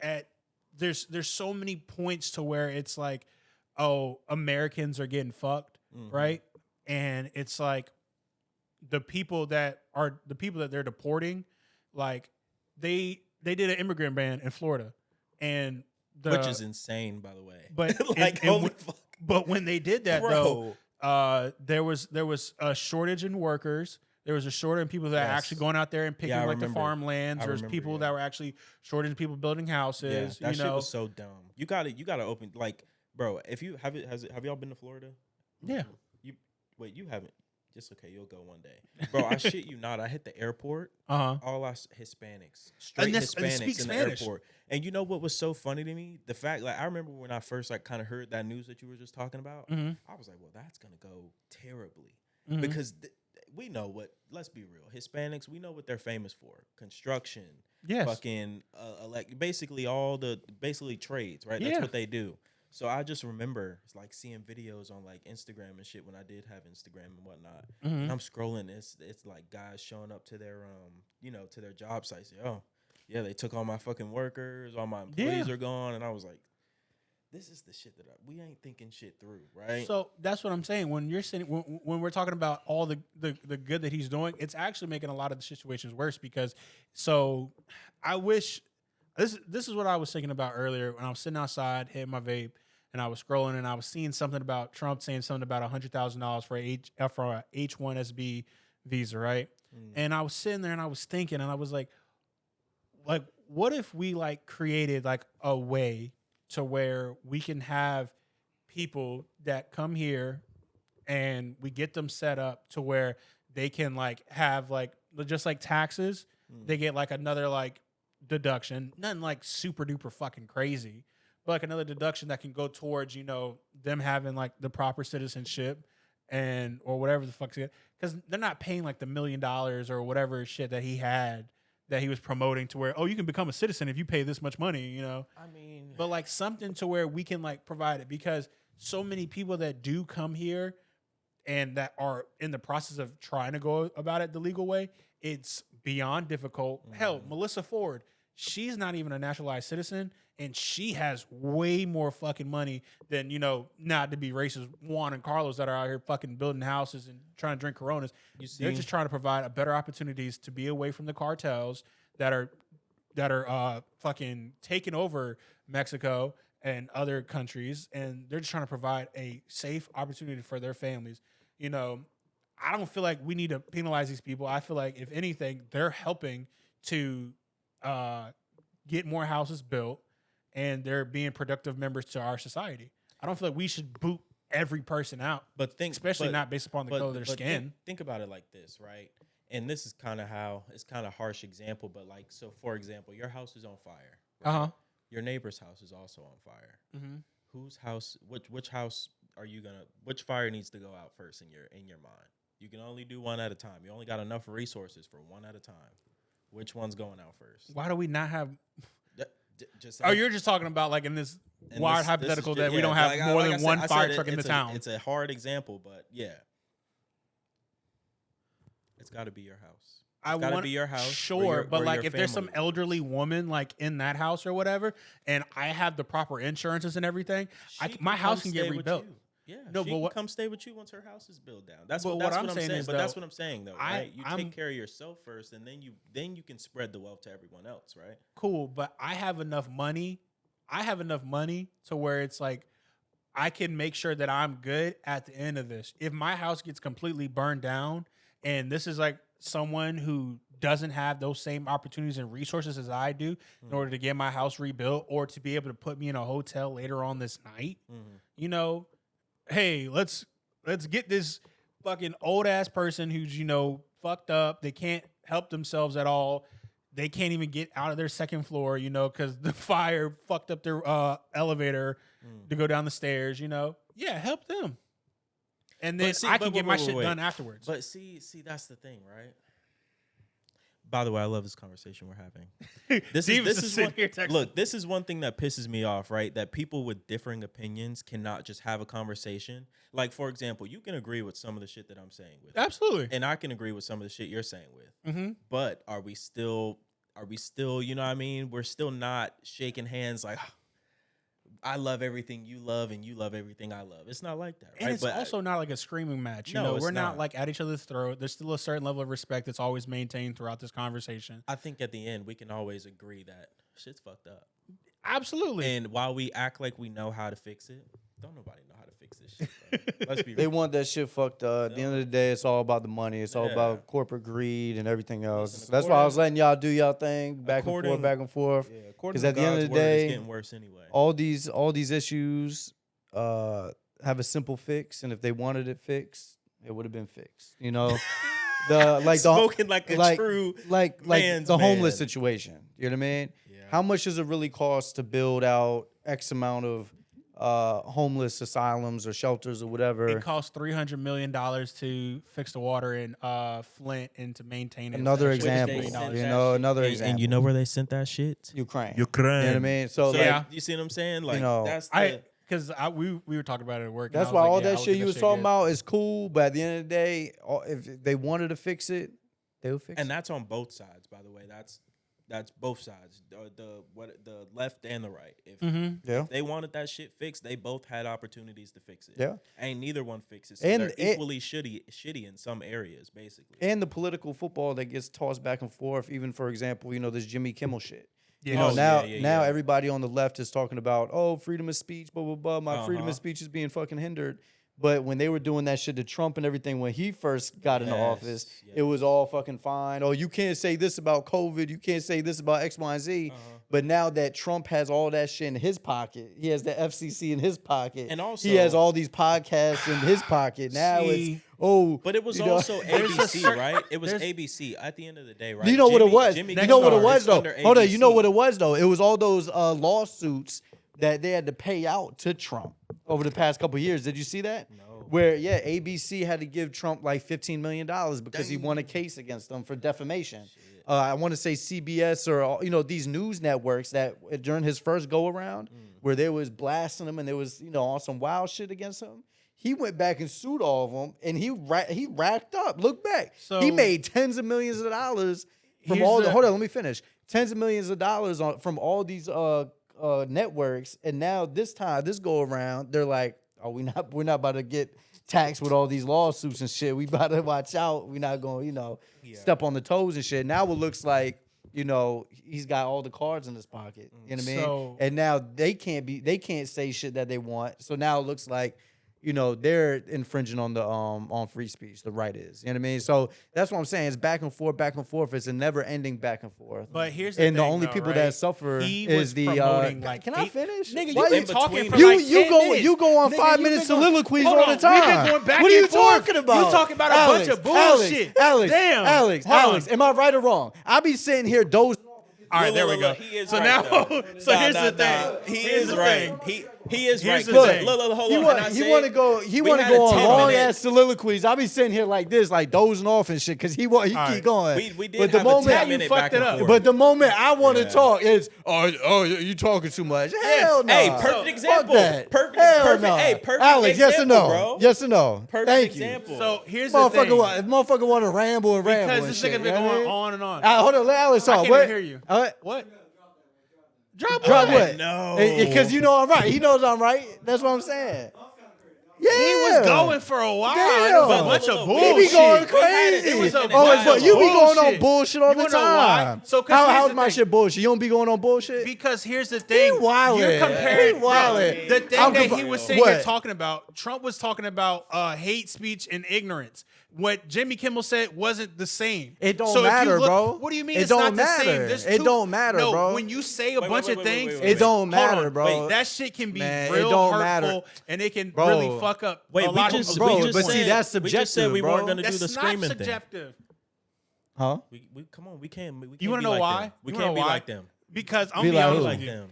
there's so many points to where it's like, oh, Americans are getting fucked, right? And it's like the people that they're deporting, like they did an immigrant ban in Florida, and which is insane, by the way. But holy fuck. But when they did that, Bro. though, there was a shortage in workers. There was a shortage in people that are actually going out there and picking the farmlands. There's people that were actually shortage in people building houses. That shit was so dumb. You gotta open, like, bro. If you have y'all been to Florida? Yeah. You haven't. Just okay, you'll go one day, bro. I shit you not. I hit the airport. All us Hispanics, straight Hispanics in the airport. And you know what was so funny to me? The fact, like, I remember when I first like kind of heard that news that you were just talking about. I was like, well, that's gonna go terribly because we know what. Let's be real, Hispanics. We know what they're famous for: construction, fucking, like basically basically trades, right? That's what they do. So I just remember like seeing videos on like Instagram and shit when I did have Instagram and whatnot. And I'm scrolling, it's like guys showing up to their to their job sites. Oh, yeah, they took all my fucking workers, all my employees are gone, and I was like, this is the shit that we ain't thinking shit through, right? So that's what I'm saying. When you're sitting, when we're talking about all the good that he's doing, it's actually making a lot of the situations worse because. So I wish this is what I was thinking about earlier when I was sitting outside hitting my vape and I was scrolling and I was seeing something about Trump saying something about $100,000 for a H-1SB visa, right? And I was sitting there and I was thinking and I was like, what if we like created like a way to where we can have people that come here and we get them set up to where they can like have like just like taxes, they get like another like deduction, nothing like super duper fucking crazy, but like another deduction that can go towards, them having like the proper citizenship and or whatever the fuck's it, because they're not paying like the $1 million or whatever shit that he had that he was promoting to where, oh, you can become a citizen if you pay this much money, I mean, but like something to where we can like provide it, because so many people that do come here and that are in the process of trying to go about it the legal way, it's beyond difficult. Hell, Melissa Ford, she's not even a naturalized citizen, and she has way more fucking money than, not to be racist, Juan and Carlos that are out here fucking building houses and trying to drink Coronas. They're just trying to provide a better opportunities to be away from the cartels that are fucking taking over Mexico and other countries, and they're just trying to provide a safe opportunity for their families. I don't feel like we need to penalize these people. I feel like, if anything, they're helping to get more houses built, and they're being productive members to our society. I don't feel like we should boot every person out, especially not based upon the color of their skin. Think about it like this, right? And this is kind of a harsh example, but like, so for example, your house is on fire. Right? Your neighbor's house is also on fire. Whose house? Which house are you gonna? Which fire needs to go out first in your mind? You can only do one at a time. You only got enough resources for one at a time. Which one's going out first? Why do we not have? Just Oh, you're just talking about like in this wild hypothetical that we don't have like, more like than said, one fire truck in the it's town. It's a hard example, but yeah, it's got to be your house. I It's got to want be your house. sure, but where like your if there's some family elderly woman like in that house or whatever, and I have the proper insurances and everything, She my come house can get stay with rebuilt. you. Yeah, No, she but can what- come stay with you once her house is built down. That's But what, what that's I'm what I'm saying saying. is, But that's though, what I'm saying though, I- right? You I'm- take care of yourself first, and then you can spread the wealth to everyone else, right? Cool, but I have enough money. I have enough money to where it's like I can make sure that I'm good at the end of this. If my house gets completely burned down, and this is like someone who doesn't have those same opportunities and resources as I do in order to get my house rebuilt or to be able to put me in a hotel later on this night, you know, hey, let's get this fucking old ass person who's, you know, fucked up. They can't help themselves at all. They can't even get out of their second floor, you know, because the fire fucked up their elevator to go down the stairs, you know. Yeah, help them. And then But see- I can but get my wait, shit wait. done afterwards. But see, that's the thing, right? By the way, I love this conversation we're having. This is sitting one, here texting. look. This is one thing that pisses me off, right? That people with differing opinions cannot just have a conversation. Like, for example, you can agree with some of the shit that I'm saying with, Absolutely. and I can agree with some of the shit you're saying with. Mm-hmm. But are we still? You know what I mean? We're still not shaking hands like. I love everything you love, and you love everything I love. It's not like that, right? And it's But also not like a screaming match. You No, know, it's we're not not. like at each other's throat. There's still a certain level of respect that's always maintained throughout this conversation. I think at the end we can always agree that shit's fucked up. Absolutely. And while we act like we know how to fix it, don't nobody know how to fix this shit, bro. Let's be They real. want that shit fucked up. At the end of the day, it's all about the money. It's all Yeah. about corporate greed and everything else. Listen, That's why I was according- letting y'all do y'all thing, back and according- forth, back and forth. Yeah, according 'Cause to at the end of God's the word, day, it's getting worse anyway. All these issues have a simple fix, and if they wanted it fixed, it would have been fixed. You know, Spoken like a true like man's the homeless man. situation. You know what I mean? Yeah. How much does it really cost to build out X amount of homeless asylums or shelters or whatever? It costs $300 million to fix the water in Flint and to maintain it. Another It's actually example, $1 you million. know, another And example. you know where they sent that shit? Ukraine. Ukraine. You know what I mean? So Yeah. like, You see what I'm saying? Like know, that's the, Because we were talking about it at work. and that's I was why like, all yeah, I that would shit do you was shit talking good. about is cool, but at the end of the day, if they wanted to fix it, they would fix and it. that's on both sides, by the way. That's both sides, the left and the right. Yeah. If they wanted that shit fixed, they both had opportunities to fix it. Yeah. Ain't neither one fixes. So And they're it- equally shitty in some areas, basically. And the political football that gets tossed back and forth, even for example, you know, this Jimmy Kimmel shit. Yeah. You know, Oh, now yeah, now yeah. everybody on the left is talking about, oh, freedom of speech, blah, blah, blah. My freedom of speech is being fucking hindered. But when they were doing that shit to Trump and everything, when he first got into Yes, office, yes. it was all fucking fine. Oh, you can't say this about COVID. You can't say this about X, Y, and Z. But now that Trump has all that shit in his pocket, he has the FCC in his pocket. And also- he has all these podcasts in his pocket. Now See, it's, oh. But it was you know, also there's a ABC, certain- right? It was there's- ABC at the end of the day, right? You know what it was? Jimmy You know what it Kimmel was is though. under Hold on. You know ABC. what it was though. It was all those lawsuits that they had to pay out to Trump over the past couple of years. Did you see that? No. Where ABC had to give Trump like $15 million because he won a case against them for defamation. I want to say CBS or these news networks that during his first go around where they was blasting him and there was on some wild shit against him. He went back and sued all of them, and he racked up. Look back, So- he made tens of millions of dollars from Here's all the. the- Hold on, let me finish. Tens of millions of dollars from all these networks, and now this go around, they're like, oh, we're not about to get taxed with all these lawsuits and shit. We about to watch out. We're not going, step on the toes and shit. Now it looks like, he's got all the cards in his pocket. You know what I mean? So- And now they can't say shit that they want. So now it looks like, they're infringing on the on free speech. The right is. You know what I mean? So that's what I'm saying. It's back and forth, back and forth. It's a never ending back and forth. But here's the and the thing, only though, people right? that suffer He is was the promoting, like, can I eight- finish? Nigga, Why you've been in talking between for you like you 10 go minutes. you go on Nigga, 5 you've minute been going- soliloquies Hold all on, the time. we've been going back What are you and forth. talking about? You talking about a bunch of bullshit. Alex, Damn. Alex, Hold Alex. on. Am I right or wrong? I be sitting here dozing. All right, there we go. He is So right, now, though. so Nah, here's nah, the thing. nah. He Here's is the right. thing. He is Here's right. the thing. Look, hold He on. want to go. He want to had a go on 10 long minute- ass soliloquies. I be sitting here like this, like dozing off and shit, because he keep right. going. We did but the have a moment 10-minute fucked back it and up. forth. But the moment I want to Yeah. talk is, oh, you talking too much. Hell no. Hey, perfect example. That. Perfect. Hell Perfect. no. Hey, perfect Alex, yes or example, no? bro. Yes or no? Perfect Thank example. So here's the thing. Motherfucker want to ramble and ramble. Because and this shit, nigga been you know what I going mean? on and on. Hold on, let Alex I talk. can't What? even hear you. What? Drop Drop what? what? No. Because you know I'm right. He knows I'm right. That's what I'm saying. Yeah. He was going for a while. Damn. It was a But bunch of look, bullshit. He be going We had it- crazy. it was a Oh, dialogue. but you be going on Bullshit. bullshit all You the wanna know why? time. So, 'cause here's how's the my thing. shit bullshit? You don't be going on bullshit? Because here's the thing. wildin'. You're comparing. He wildin'. The thing I'm that compa- he was sitting here What? talking about, Trump was talking about hate speech and ignorance. What Jimmy Kimmel said wasn't the same. It don't So if you matter, look- bro. What do you mean It it's don't not the matter. same? There's It two- don't matter, no, bro. when you say a Wait, bunch wait, of wait, things, wait, wait, It don't hold matter, on. bro. That shit can be Man, it real don't hurtful, matter. and it can Bro. really fuck up Wait, a lot of bro, people's but see, points. that's We just said subjective, we bro. weren't gonna do That's the not screaming thing. subjective. Huh? We come on. We can't. We can't You want be to know like why? them. We You can't wanna be know why? like them. Because I'm Be be like honest who? with Like you. them.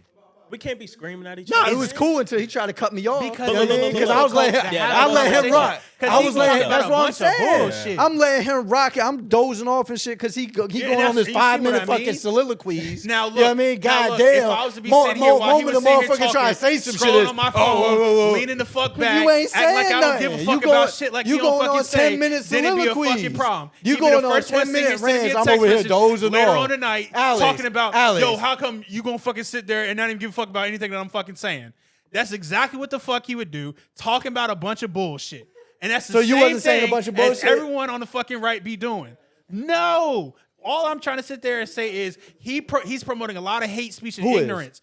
We can't be screaming at each No, other. it was cool until he tried to cut me off. Because You know what I mean? look, Because look, I was look, letting yeah, I that let was him the rock. thing. I was letting. Because That's he what I'm was talking about a bunch of saying. bullshit. I'm letting him rock it. I'm dozing off and shit because he Yeah, going that's- on this you see 5-minute what I mean? fucking soliloquies. Now you know what I look, mean? now look, Goddamn. if I was to be sitting here while he Moment was the sitting here motherfucker trying to say talking, some shit scrolling is, on my oh, phone, whoa, whoa, whoa. leaning the fuck 'Cause back, you ain't act like saying I don't give a nothing. fuck You going- about shit like you you don't going fucking on say. 10-minute Then it'd be a fucking soliloquies. problem. You He'd be going the on first one 10-minute sending me a rants. I'm text over here message dozing later off. on tonight Alex, talking about, Alex. yo, how come you gonna fucking sit there and not even give a fuck about anything that I'm fucking saying? That's exactly what the fuck he would do, talking about a bunch of bullshit. And that's the So you same wasn't saying a thing bunch of as bullshit? everyone on the fucking right be doing. No. All I'm trying to sit there and say is he's promoting a lot of hate speech and Who is? ignorance.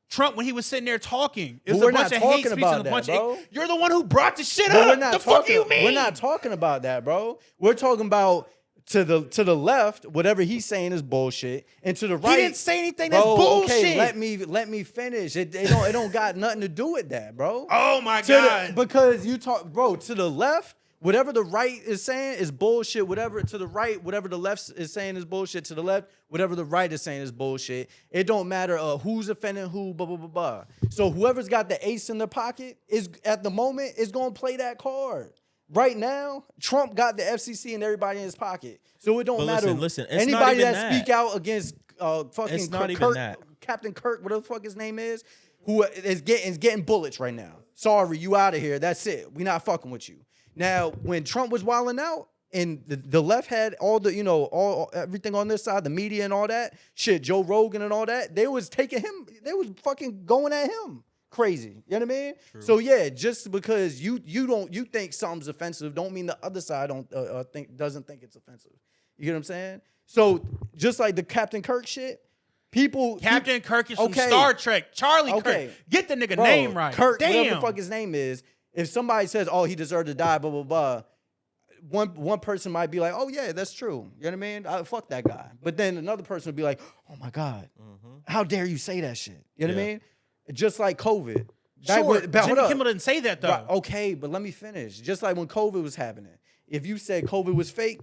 Trump, when he was sitting there talking, it But was we're a bunch not of hate talking speech about and a bunch that, bro. of. You're the one who brought the shit But up. we're not The fuck talking, you mean? We're not talking about that, bro. We're talking about to the left, whatever he's saying is bullshit, and to the right, He didn't say anything bro, that's bullshit. Okay, let me finish. It don't got nothing to do with that, bro. Oh my To the- god! because you talk, bro. To the left, whatever the right is saying is bullshit. Whatever to the right, whatever the left is saying is bullshit. To the left, whatever the right is saying is bullshit. It don't matter who's offending who. Blah blah blah blah. So whoever's got the ace in their pocket is at the moment is gonna play that card. Right now, Trump got the FCC and everybody in his pocket, so it don't But matter. listen, it's not anybody even that that. speak out against fucking It's not even Kirk, that. Captain Kirk, whatever the fuck his name is, who is getting bullets right now. Sorry, you out of here. That's it. We not fucking with you. Now, when Trump was wilding out and the left had all the, all everything on this side, the media and all that shit, Joe Rogan and all that, they was taking him, they was fucking going at him. Crazy, you know what I mean? True. So yeah, just because you think something's offensive, don't mean the other side doesn't think it's offensive. You get what I'm saying? So just like the Captain Kirk shit, Captain Kirk is from okay. Star Trek. Charlie Okay. Kirk. Get the nigga bro, name right. Kirk, Damn. whatever the fuck his name is. If somebody says, "Oh, he deserved to die," blah blah blah, one person might be like, "Oh yeah, that's true." You know what I mean? Fuck that guy. But then another person would be like, "Oh my god, how dare you say that shit?" You know what I mean? Just like COVID. Sure, Hold Jimmy up. Kimmel didn't say that though. Right, okay, but let me finish. Just like when COVID was happening, if you said COVID was fake,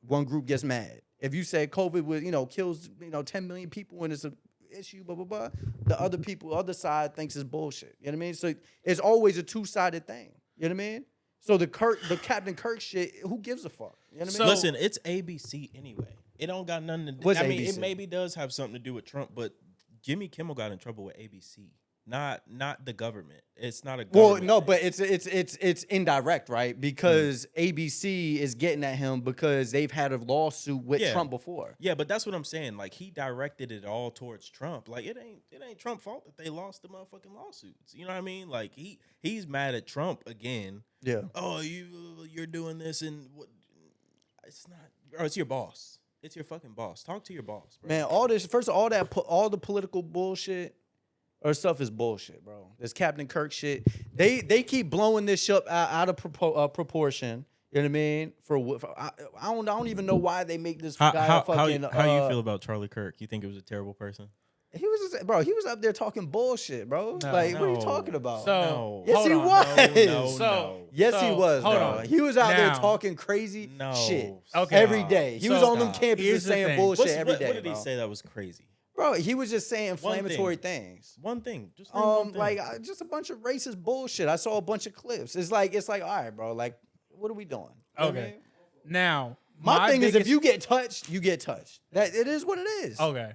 one group gets mad. If you said COVID was, kills 10 million people and it's an issue, blah blah blah, the other side thinks it's bullshit. You know what I mean? So it's always a two-sided thing. You know what I mean? So the Captain Kirk shit, who gives a fuck? You know what I mean? Listen, it's ABC anyway. It don't got nothing to do. What's I mean, ABC? it maybe does have something to do with Trump, but Jimmy Kimmel got in trouble with ABC. Not the government. It's not a government. Well, no, but it's indirect, right? Because ABC is getting at him because they've had a lawsuit with Trump before. Yeah, but that's what I'm saying. Like, he directed it all towards Trump. Like, it ain't Trump's fault that they lost the motherfucking lawsuits. You know what I mean? Like, he's mad at Trump again. Yeah. Oh, you're doing this and what? It's not. Bro, it's your boss. It's your fucking boss. Talk to your boss, bro. Man, all the political bullshit or stuff is bullshit, bro. This Captain Kirk shit. They keep blowing this shit out of proportion. You know what I mean? I don't even know why they make this guy fucking. How you feel about Charlie Kirk? You think it was a terrible person? He was up there talking bullshit, bro. What are you talking about? So yes, he was. Yes, he was. Hold dog. on. He was out there Now- talking crazy shit Okay. every day. He was on them Here's campuses the saying thing. bullshit every day. What did he bro. say that was crazy? Bro, he was just saying inflammatory things. One thing. Just name one thing. Like just a bunch of racist bullshit. I saw a bunch of clips. It's like, all right, bro. Like, what are we doing? You know what I mean? Now, my thing is, if you get touched, you get touched. That it is what it is. Okay.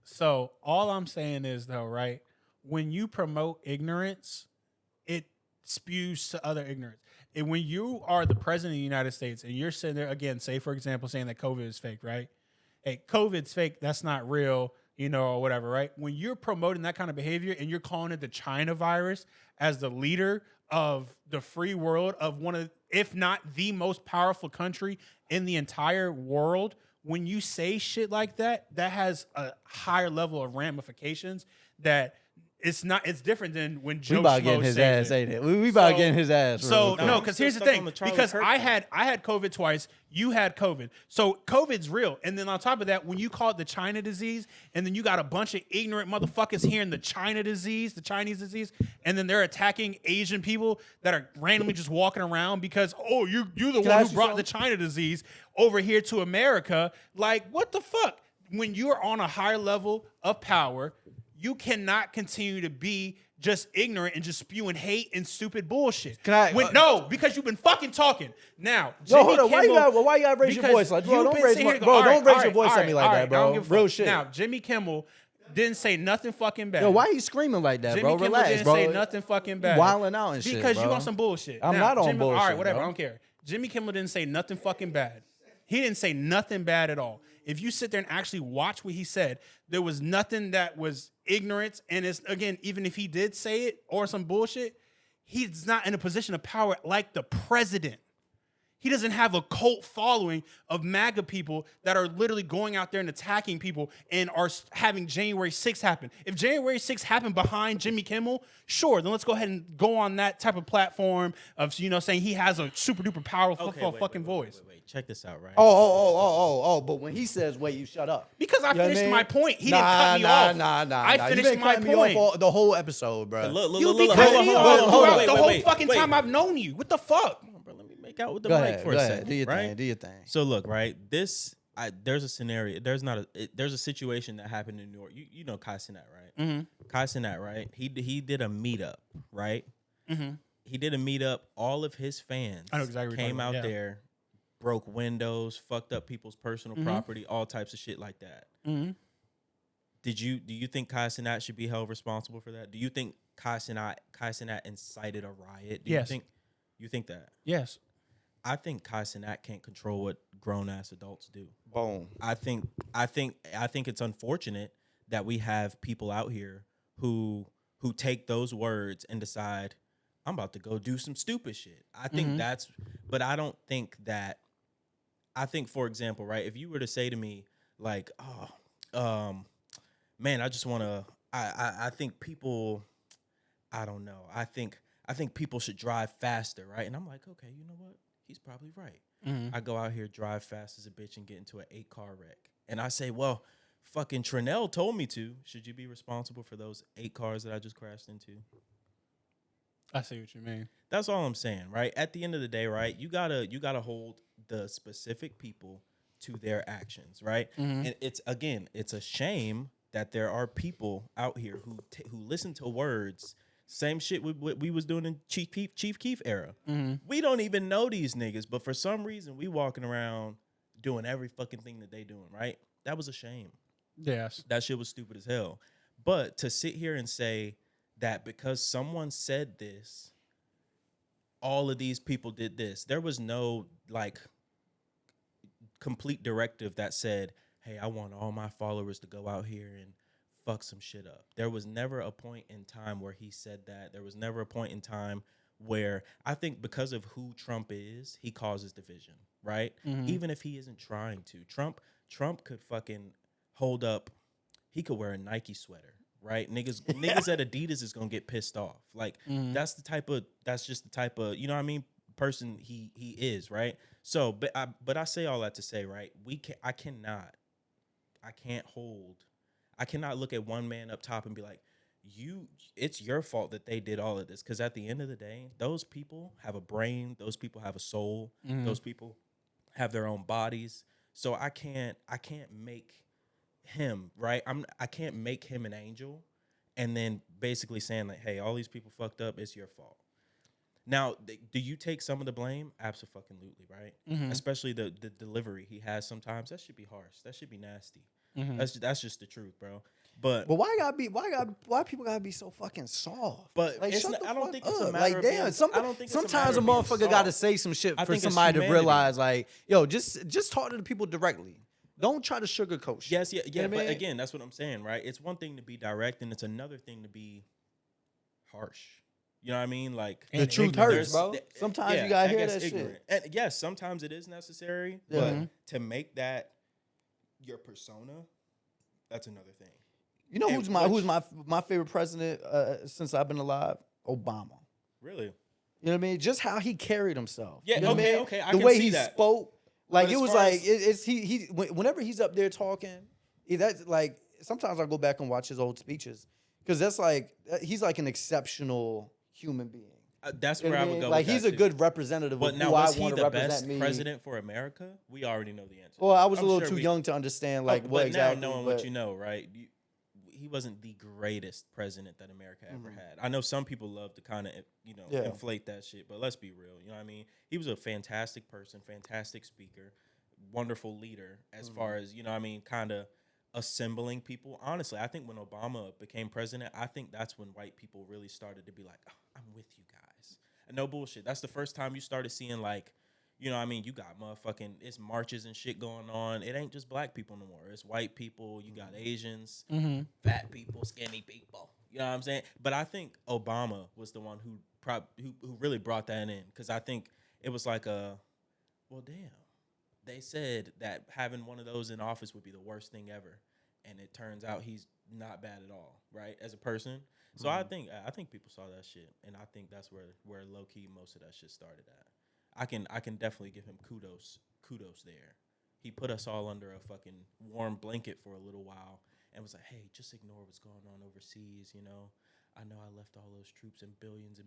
So all I'm saying is though, right? When you promote ignorance, it spews to other ignorance. And when you are the president of the United States and you're sitting there, again, say for example, saying that COVID is fake, right? Hey, COVID's fake, that's not real, or whatever, right? When you're promoting that kind of behavior and you're calling it the China virus as the leader of the free world, of one of, if not the most powerful country in the entire world, when you say shit like that, that has a higher level of ramifications that it's different than when Joe we about Schmo getting his says ass, it. ain't it? We about getting his ass. So bro. no, because here's the stuck on thing. the Charlie Because Kirk I had COVID twice. You had COVID. So COVID's real. And then on top of that, when you call it the China disease, and then you got a bunch of ignorant motherfuckers hearing the China disease, the Chinese disease, and then they're attacking Asian people that are randomly just walking around because you're the one who brought the China disease over here to America. Like, what the fuck? When you're on a higher level of power, you cannot continue to be just ignorant and just spewing hate and stupid bullshit. No, because you've been fucking talking. Now, Yo, hold on. Why you gotta raise your voice? Like, bro, don't raise your voice at me like that, bro. Real shit. Now, Jimmy Kimmel didn't say nothing fucking bad. Yo, why you screaming like that, Jimmy bro? Kimmel Relax, didn't bro. say nothing fucking bad. Wilding out and shit, because bro. you on some bullshit. I'm not on bullshit. All right, whatever. Bro. I don't care. Jimmy Kimmel didn't say nothing fucking bad. He didn't say nothing bad at all. If you sit there and actually watch what he said, there was nothing that was ignorance. And it's, again, even if he did say it or some bullshit, he's not in a position of power like the president. He doesn't have a cult following of MAGA people that are literally going out there and attacking people and are having January 6th happen. If January 6th happened behind Jimmy Kimmel, sure, then let's go ahead and go on that type of platform of, saying he has a super duper powerful fucking voice. Wait. Check this out, right? But when he says, wait, you shut up. Because I finished my point. He didn't cut me off. I finished my point. Me off the whole episode, bro. You be cutting me off throughout the whole fucking time I've known you. What the fuck? Make out with the mic for a second. Do your right? thing. Do your thing. So look, right? There's a scenario. There's a situation that happened in New York. You know Kai Cenat, right? Mm-hmm. Kai Cenat, right? He did a meetup, right? Mm-hmm. He did a meetup. All of his fans came out there, broke windows, fucked up people's personal property, all types of shit like that. Mm-hmm. Do you think Kai Cenat should be held responsible for that? Do you think Kai Cenat incited a riot? Yes. You think that? Yes. I think Kai Cenat can't control what grown ass adults do. Boom. I think it's unfortunate that we have people out here who take those words and decide I'm about to go do some stupid shit. I think but I don't think that. I think, for example, right, if you were to say to me like, man, I just want to. I think people. I don't know. I think people should drive faster, right? And I'm like, okay, you know what? He's probably right. I go out here, drive fast as a bitch, and get into an 8-car wreck. And I say, well, fucking Trinell told me to. Should you be responsible for those 8 cars that I just crashed into? I see what you mean. That's all I'm saying, right? At the end of the day, right? You gotta hold the specific people to their actions, right? And it's a shame that there are people out here who listen to words. Same shit we was doing in Chief Keef era. We don't even know these niggas, but for some reason we walking around doing every fucking thing that they doing, right? That was a shame. Yes. That shit was stupid as hell. But to sit here and say that because someone said this, all of these people did this. There was no complete directive that said, hey, I want all my followers to go out here and fuck some shit up. There was never a point in time where he said that. There was never a point in time where I think because of who Trump is, he causes division, right? Even if he isn't trying to. Trump could fucking hold up. He could wear a Nike sweater, right? Niggas at Adidas is gonna get pissed off. Like that's just the type of, you know what I mean, person he is, right? So, but I say all that to say, right? I cannot look at one man up top and be like, it's your fault that they did all of this. Because at the end of the day, those people have a brain, those people have a soul, those people have their own bodies. So I can't make him, right? I can't make him an angel and then basically saying like, hey, all these people fucked up, it's your fault. Now, do you take some of the blame? Absolutely, right? Especially the delivery he has sometimes. That should be harsh. That should be nasty. That's just the truth, bro. But why people gotta be so fucking soft? But like, it's shut not, the I don't fuck think it's up. a matter like, of damn, being, I don't think it's sometimes a a matter of motherfucker being gotta soft. say some shit I for think it's somebody to humanity. realize, like, yo, just talk to the people directly. Don't try to sugarcoat shit. Yes, yeah. You know what I But mean? again, that's what I'm saying, right? It's one thing to be direct, and it's another thing to be harsh. You know what I mean? Like The truth hurts, there's- bro. Sometimes yeah, you gotta I hear guess that ignorant. shit. And yes, sometimes it is necessary, Yeah. but to make that your persona, that's another thing. You know And who's my favorite president since I've been alive? Obama. Really? You know what I mean? Just how he carried himself. Yeah, You know what I okay, mean? okay, I the can way see he that. spoke, like But it as was far like as- whenever he's up there talking, that's like sometimes I go back and watch his old speeches because that's like he's like an exceptional human being. That's You know where I what would mean? go. Like with he's that a too. good representative But of now, who I was he want to the represent best me. president for America? We already know the answer. Well, I was I'm a little sure too we- young to understand Oh, like but what exactly. now knowing but, what you know, right? He wasn't the greatest president that America ever Mm-hmm. had. I know some people love to kind of inflate that shit, but let's be real. You know what I mean? He was a fantastic person, fantastic speaker, wonderful leader. As Mm-hmm. far as kind of assembling people. Honestly, I think when Obama became president, I think that's when white people really started to be like, oh, "I'm with you guys." And no bullshit. That's the first time you started seeing like. You know what I mean? You got motherfucking, it's marches and shit going on. It ain't just black people no more. It's white people. You got Asians, fat people, skinny people. You know what I'm saying? But I think Obama was the one who really brought that in. Because I think it was like well, damn. They said that having one of those in office would be the worst thing ever. And it turns out he's not bad at all, right? As a person. So I think people saw that shit. And I think that's where low-key most of that shit started at. I can definitely give him kudos there. He put us all under a fucking warm blanket for a little while and was like, hey, just ignore what's going on overseas, you know. I know I left all those troops and billions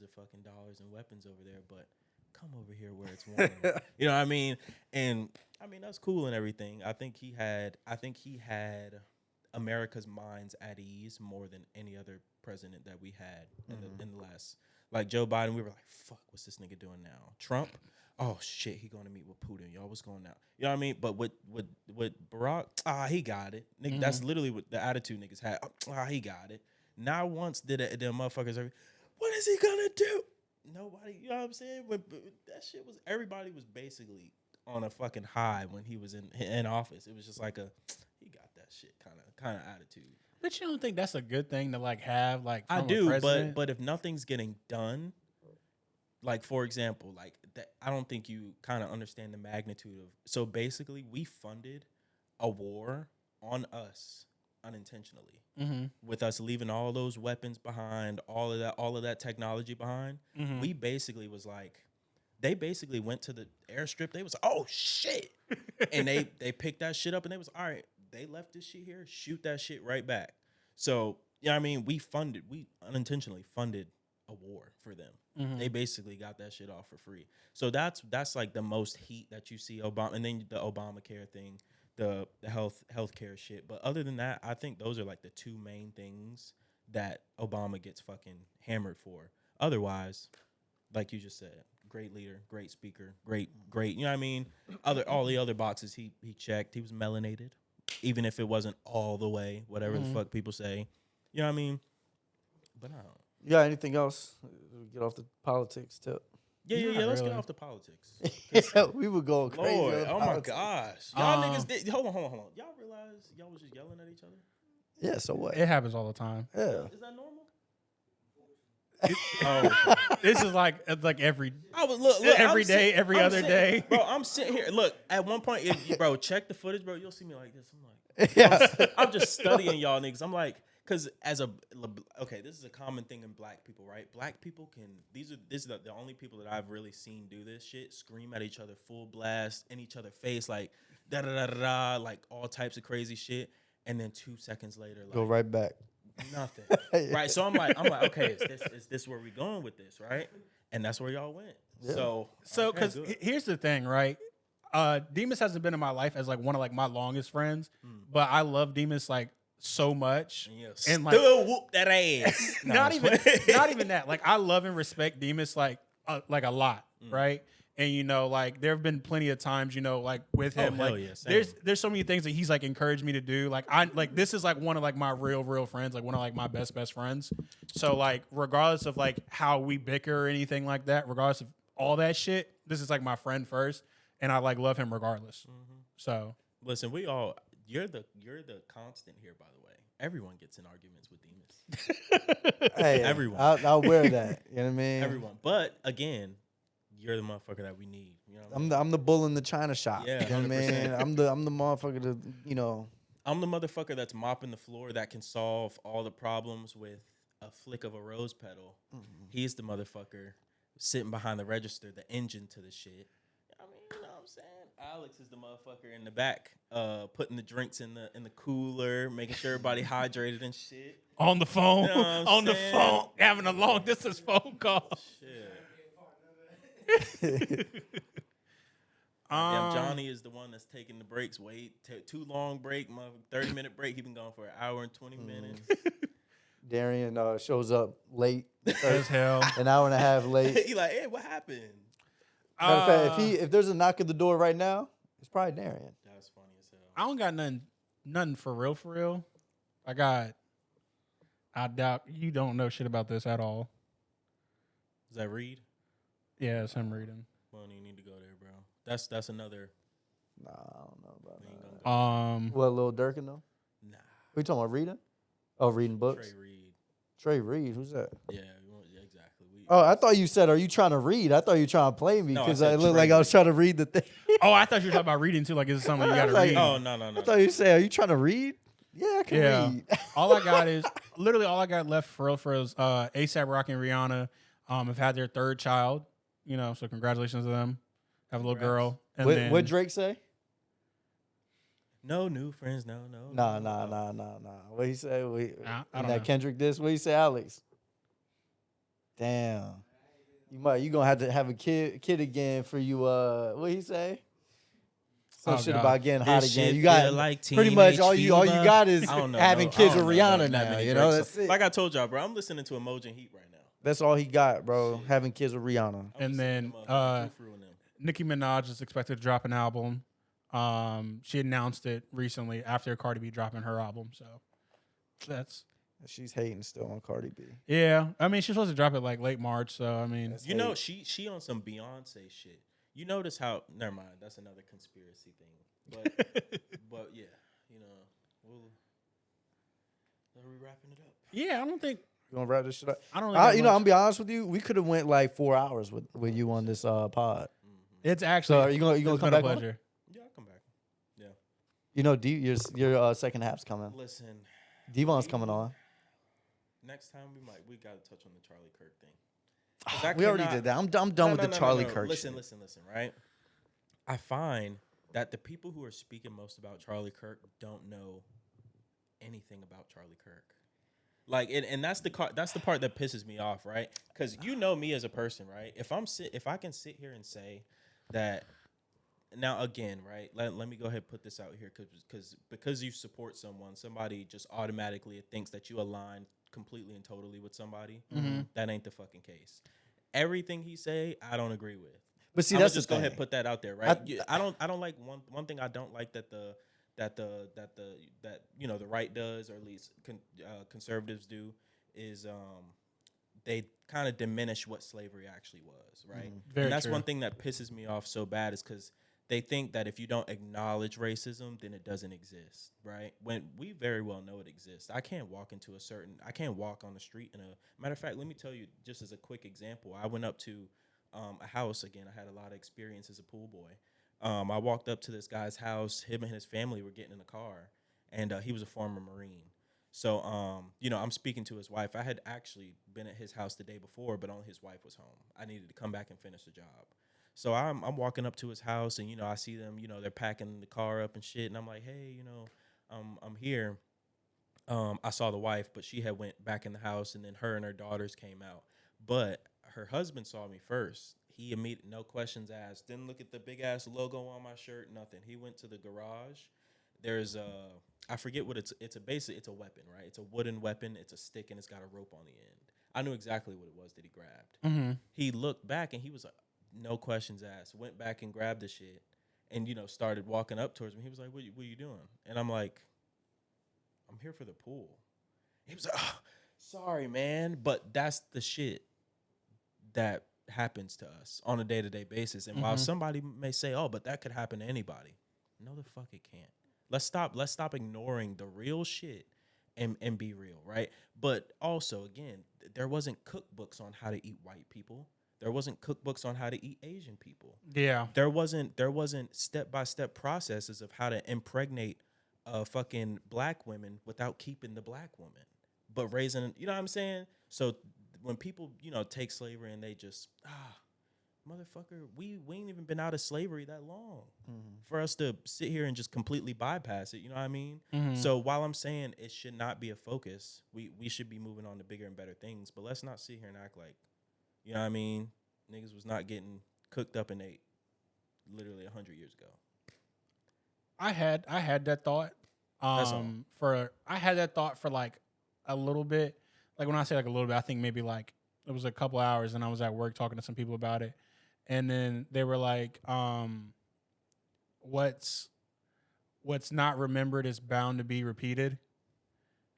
of fucking dollars and weapons over there, but come over here where it's warm. You know what I mean? And I mean that's cool and everything. I think he had America's minds at ease more than any other president that we had in the last. Like Joe Biden, we were like, fuck, what's this nigga doing now? Trump? Oh shit, he going to meet with Putin. Y'all, what's going on? You know what I mean? But with Barack, he got it. Nigga, that's literally what the attitude niggas had. He got it. Not once did the motherfuckers ever, what is he gonna do? Nobody, you know what I'm saying? When that shit was, everybody was basically on a fucking high when he was in office. It was just like he got that shit kind of attitude. But you don't think that's a good thing to like have like from I a do, president? but if nothing's getting done, like for example, like that, I don't think you kind of understand the magnitude of. So basically, we funded a war on us unintentionally, with us leaving all those weapons behind, all of that technology behind. We basically was like, they basically went to the airstrip. They was oh shit, and they picked that shit up and they was all right. They left this shit here, shoot that shit right back. So, you know what I mean? We unintentionally funded a war for them. They basically got that shit off for free. So that's like the most heat that you see Obama, and then the Obamacare thing, the healthcare shit. But other than that, I think those are like the two main things that Obama gets fucking hammered for. Otherwise, like you just said, great leader, great speaker, great, you know what I mean? All the other boxes he checked. He was melanated. Even if it wasn't all the way, whatever the fuck people say. You know what I mean? But I don't. You got anything else? Get off the politics tip. Yeah. Let's get really. off the politics. Yeah, we were going crazy. Lord, on the oh my politics. gosh. Y'all niggas did. Hold on. Y'all realize y'all was just yelling at each other? Yeah, so what? It happens all the time. Yeah. Is that normal? This is like every I was look every I'm day, sit- every I'm other sitting- day. Bro, I'm sitting here. Look, at one point, bro, check the footage, bro. You'll see me like this. I'm like, Yeah. I'm just studying y'all niggas. I'm like, because this is a common thing in black people, right? Black people this is the only people that I've really seen do this shit, scream at each other full blast in each other's face, like da da da da da, like all types of crazy shit, and then 2 seconds later, like Go right back. nothing, right? So I'm like, okay, is this where we going with this, right? And that's where y'all went. Yeah. So, okay, because good. here's the thing, right? Demas hasn't been in my life as like one of like my longest friends, but I love Demas like so much, and like still whoop that ass. not even that. Like I love and respect Demas like a lot, right? And you know, like there have been plenty of times, you know, like with him, like there's so many things that he's like encouraged me to do. Like this is like one of like my real friends, like one of like my best friends. So like regardless of like how we bicker or anything like that, regardless of all that shit, this is like my friend first, and I like love him regardless. So listen, you're the constant here, by the way. Everyone gets in arguments with Demas. Hey, everyone. I'll wear that. You know what I mean? Everyone. But again, you're the motherfucker that we need. You know I'm the bull in the china shop. Yeah, you know what I mean? I'm the motherfucker that, you know. I'm the motherfucker that's mopping the floor that can solve all the problems with a flick of a rose petal. He's the motherfucker sitting behind the register, the engine to the shit. I mean, you know what I'm saying? Alex is the motherfucker in the back, putting the drinks in the cooler, making sure everybody hydrated and shit. On the phone, you know the phone, having a long distance phone call. Shit. Johnny is the one that's taking the breaks. Too long break, 30-minute break. He been gone for an hour and 20 minutes. Darian shows up late as hell, an hour and a half late. He like, hey, what happened? Matter of fact, if there's a knock at the door right now, it's probably Darian. That's funny as hell. I don't got nothing for real. I doubt you don't know shit about this at all. Is that Reed? Yeah, it's him reading. Well, you need to go there, bro. That's another. Nah, I don't know about that. What, Lil Durkin though? Nah. What you talking about, reading? Oh, reading books? Trey Reed. Trey Reed, who's that? Yeah, exactly. I thought you said, are you trying to read? I thought you were trying to play me because it looked like I was trying to read the thing. Oh, I thought you were talking about reading too. Like, is it something you got to read? Oh, no. I thought you said, are you trying to read? Yeah, I can read. all I got left for real is ASAP Rocky and Rihanna have had their third child. You know, so congratulations to them. Have a little girl. And what Drake say? No new friends, no. Nah. What he say? I don't know. Kendrick diss. What he say, Alex? Damn. You gonna have to have a kid again for you. What he say? Some shit about getting hot again. You got like pretty much all you got is having kids with Rihanna now. You know, that's it. Like I told y'all, bro. I'm listening to Emoji Heat right now. That's all he got, bro. Having kids with Rihanna. And then Nicki Minaj is expected to drop an album. She announced it recently after Cardi B dropping her album. So she's hating still on Cardi B. Yeah, I mean she's supposed to drop it like late March. So I mean, know, she on some Beyonce shit. You notice how? Never mind. That's another conspiracy thing. But yeah, you know, are we wrapping it up? Yeah, I don't think. You gonna wrap this shit up? I don't. I'm gonna be honest with you. We could have went like 4 hours with you on this pod. It's actually. So are you gonna come back? Pleasure. Yeah, I'll come back. Yeah. You know, your second half's coming. Listen, Devon's coming on. Next time we gotta touch on the Charlie Kirk thing. We already did that. I'm done with the Charlie Kirk. Listen, right? I find that the people who are speaking most about Charlie Kirk don't know anything about Charlie Kirk. Like, and that's the part that pisses me off, right? Because you know me as a person, right? If I can sit here and say that, now again, right? Let me go ahead and put this out here, because you support someone, somebody just automatically thinks that you align completely and totally with somebody. That ain't the fucking case. Everything he say, I don't agree with. But see, that's just go ahead and put that out there, right? I don't like one thing I don't like that the right does, or at least conservatives do, is they kind of diminish what slavery actually was, right? And that's one thing that pisses me off so bad, is because they think that if you don't acknowledge racism, then it doesn't exist, right? When we very well know it exists. I can't walk on the street matter of fact, let me tell you, just as a quick example, I went up to a house. Again, I had a lot of experience as a pool boy. I walked up to this guy's house. Him and his family were getting in the car, and he was a former Marine. So, I'm speaking to his wife. I had actually been at his house the day before, but only his wife was home. I needed to come back and finish the job. So I'm walking up to his house, and I see them. They're packing the car up and shit, and I'm like, hey, I'm here. I saw the wife, but she had went back in the house, and then her and her daughters came out. But her husband saw me first. He immediately, no questions asked. Didn't look at the big ass logo on my shirt. Nothing. He went to the garage. There's I forget what it's a it's a weapon, right? It's a wooden weapon. It's a stick and it's got a rope on the end. I knew exactly what it was that he grabbed. Mm-hmm. He looked back and he was like, no questions asked. Went back and grabbed the shit and started walking up towards me. He was like, what are you doing? And I'm like, I'm here for the pool. He was like, oh, sorry, man, but that's the shit that happens to us on a day-to-day basis. And while somebody may say, oh, but that could happen to anybody, no, the fuck it can't. Let's stop ignoring the real shit and be real, right? But also, again, there wasn't cookbooks on how to eat white people. There wasn't cookbooks on how to eat Asian people. Yeah. There wasn't step-by-step processes of how to impregnate fucking black women without keeping the black woman, but raising, you know what I'm saying? So when people, take slavery and they just, motherfucker, we ain't even been out of slavery that long for us to sit here and just completely bypass it. You know what I mean? So while I'm saying it should not be a focus, we should be moving on to bigger and better things, but let's not sit here and act like, you know what I mean? Niggas was not getting cooked up and ate literally 100 years ago. I had that thought. I had that thought for like a little bit. Like when I say like a little bit, I think maybe like it was a couple hours, and I was at work talking to some people about it, and then they were like, "What's not remembered is bound to be repeated."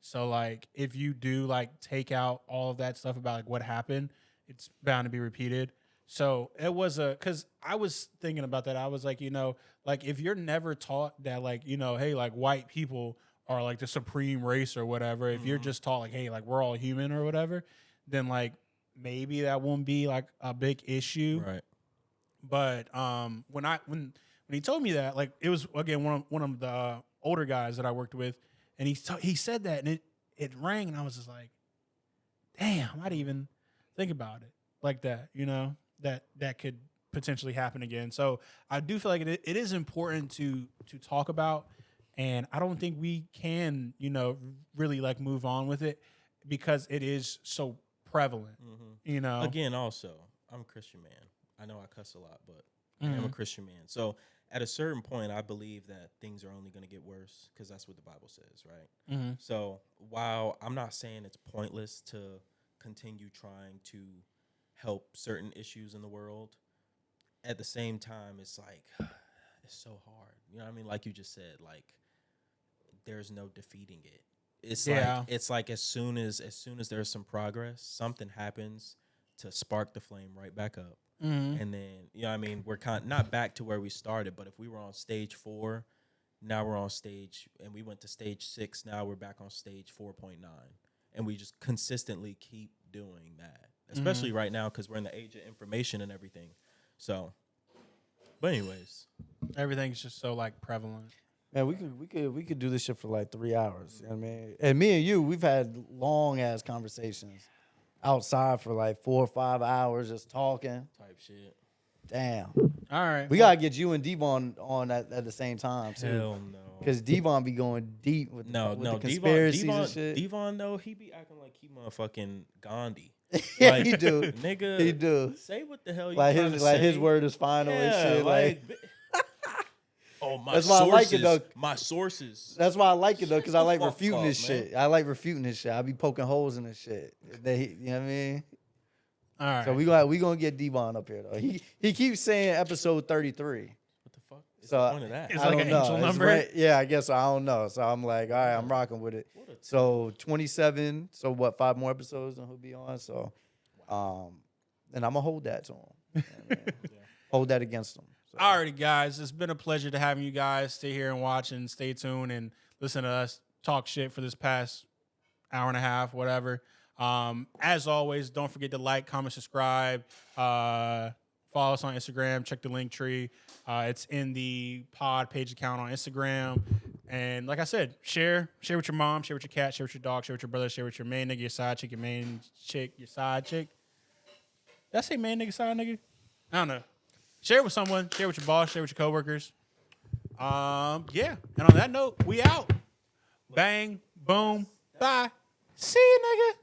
So like if you do like take out all of that stuff about like what happened, it's bound to be repeated. So it was because I was thinking about that. I was like, like if you're never taught that, like, hey, like white people are like the supreme race or whatever, if you're just taught like, hey, like we're all human or whatever, then like maybe that won't be like a big issue. Right. But when he told me that, like it was again one of the older guys that I worked with, and he said that, and it rang, and I was just like, damn, I didn't even think about it like that, that could potentially happen again. So I do feel like it is important to talk about, and I don't think we can, really like move on with it because it is so prevalent, Again, also, I'm a Christian man. I know I cuss a lot, but I am a Christian man. So at a certain point, I believe that things are only going to get worse because that's what the Bible says, right? So while I'm not saying it's pointless to continue trying to help certain issues in the world, at the same time, it's like, it's so hard. You know what I mean? Like you just said, like, there's no defeating it. It's like as soon as there's some progress, something happens to spark the flame right back up. And then, you know what I mean? We're not back to where we started, but if we were on stage 4, now we're on stage, and we went to stage 6, now we're back on stage 4.9. And we just consistently keep doing that, especially right now because we're in the age of information and everything. So, but anyways, everything's just so like prevalent. Man, we could do this shit for like 3 hours. You know what I mean? And me and you, we've had long ass conversations outside for like 4 or 5 hours just talking. Type shit. Damn. All right. We gotta get you and Devon on at the same time too. Hell no. Because Devon be going deep with the conspiracies and shit. Devon, though, he be acting like he motherfucking Gandhi. Yeah, like, he do. Nigga, he do. Say what the hell you like trying his to like say. his word is final and shit. Like oh, my that's why sources. I like it, though. My sources. That's why I like it though, because I like refuting up, his man. shit. I like refuting his shit. I be poking holes in his shit. You know what I mean? All right. So we gonna get Devon up here though. He keeps saying episode 33. What the fuck? Is So the point of that? It's I like don't an know. angel It's number? right- yeah, I guess so. I don't know. So I'm like, all right, I'm rocking with it. What a So 27. So what? 5 more episodes and he'll be on. So, and I'm gonna hold that to him. You know what I mean? Hold that against him. So. Alrighty, guys. It's been a pleasure to having you guys stay here and watch and stay tuned and listen to us talk shit for this past hour and a half, whatever. As always, don't forget to like, comment, subscribe. Follow us on Instagram. Check the link tree. It's in the pod page account on Instagram. And like I said, share with your mom, share with your cat, share with your dog, share with your brother, share with your main nigga, your side chick, your main chick, your side chick. Did I say main nigga, side nigga? I don't know. Share it with someone. Share it with your boss. Share it with your coworkers. Yeah. And on that note, we out. Bang, boom, bye. See you, nigga.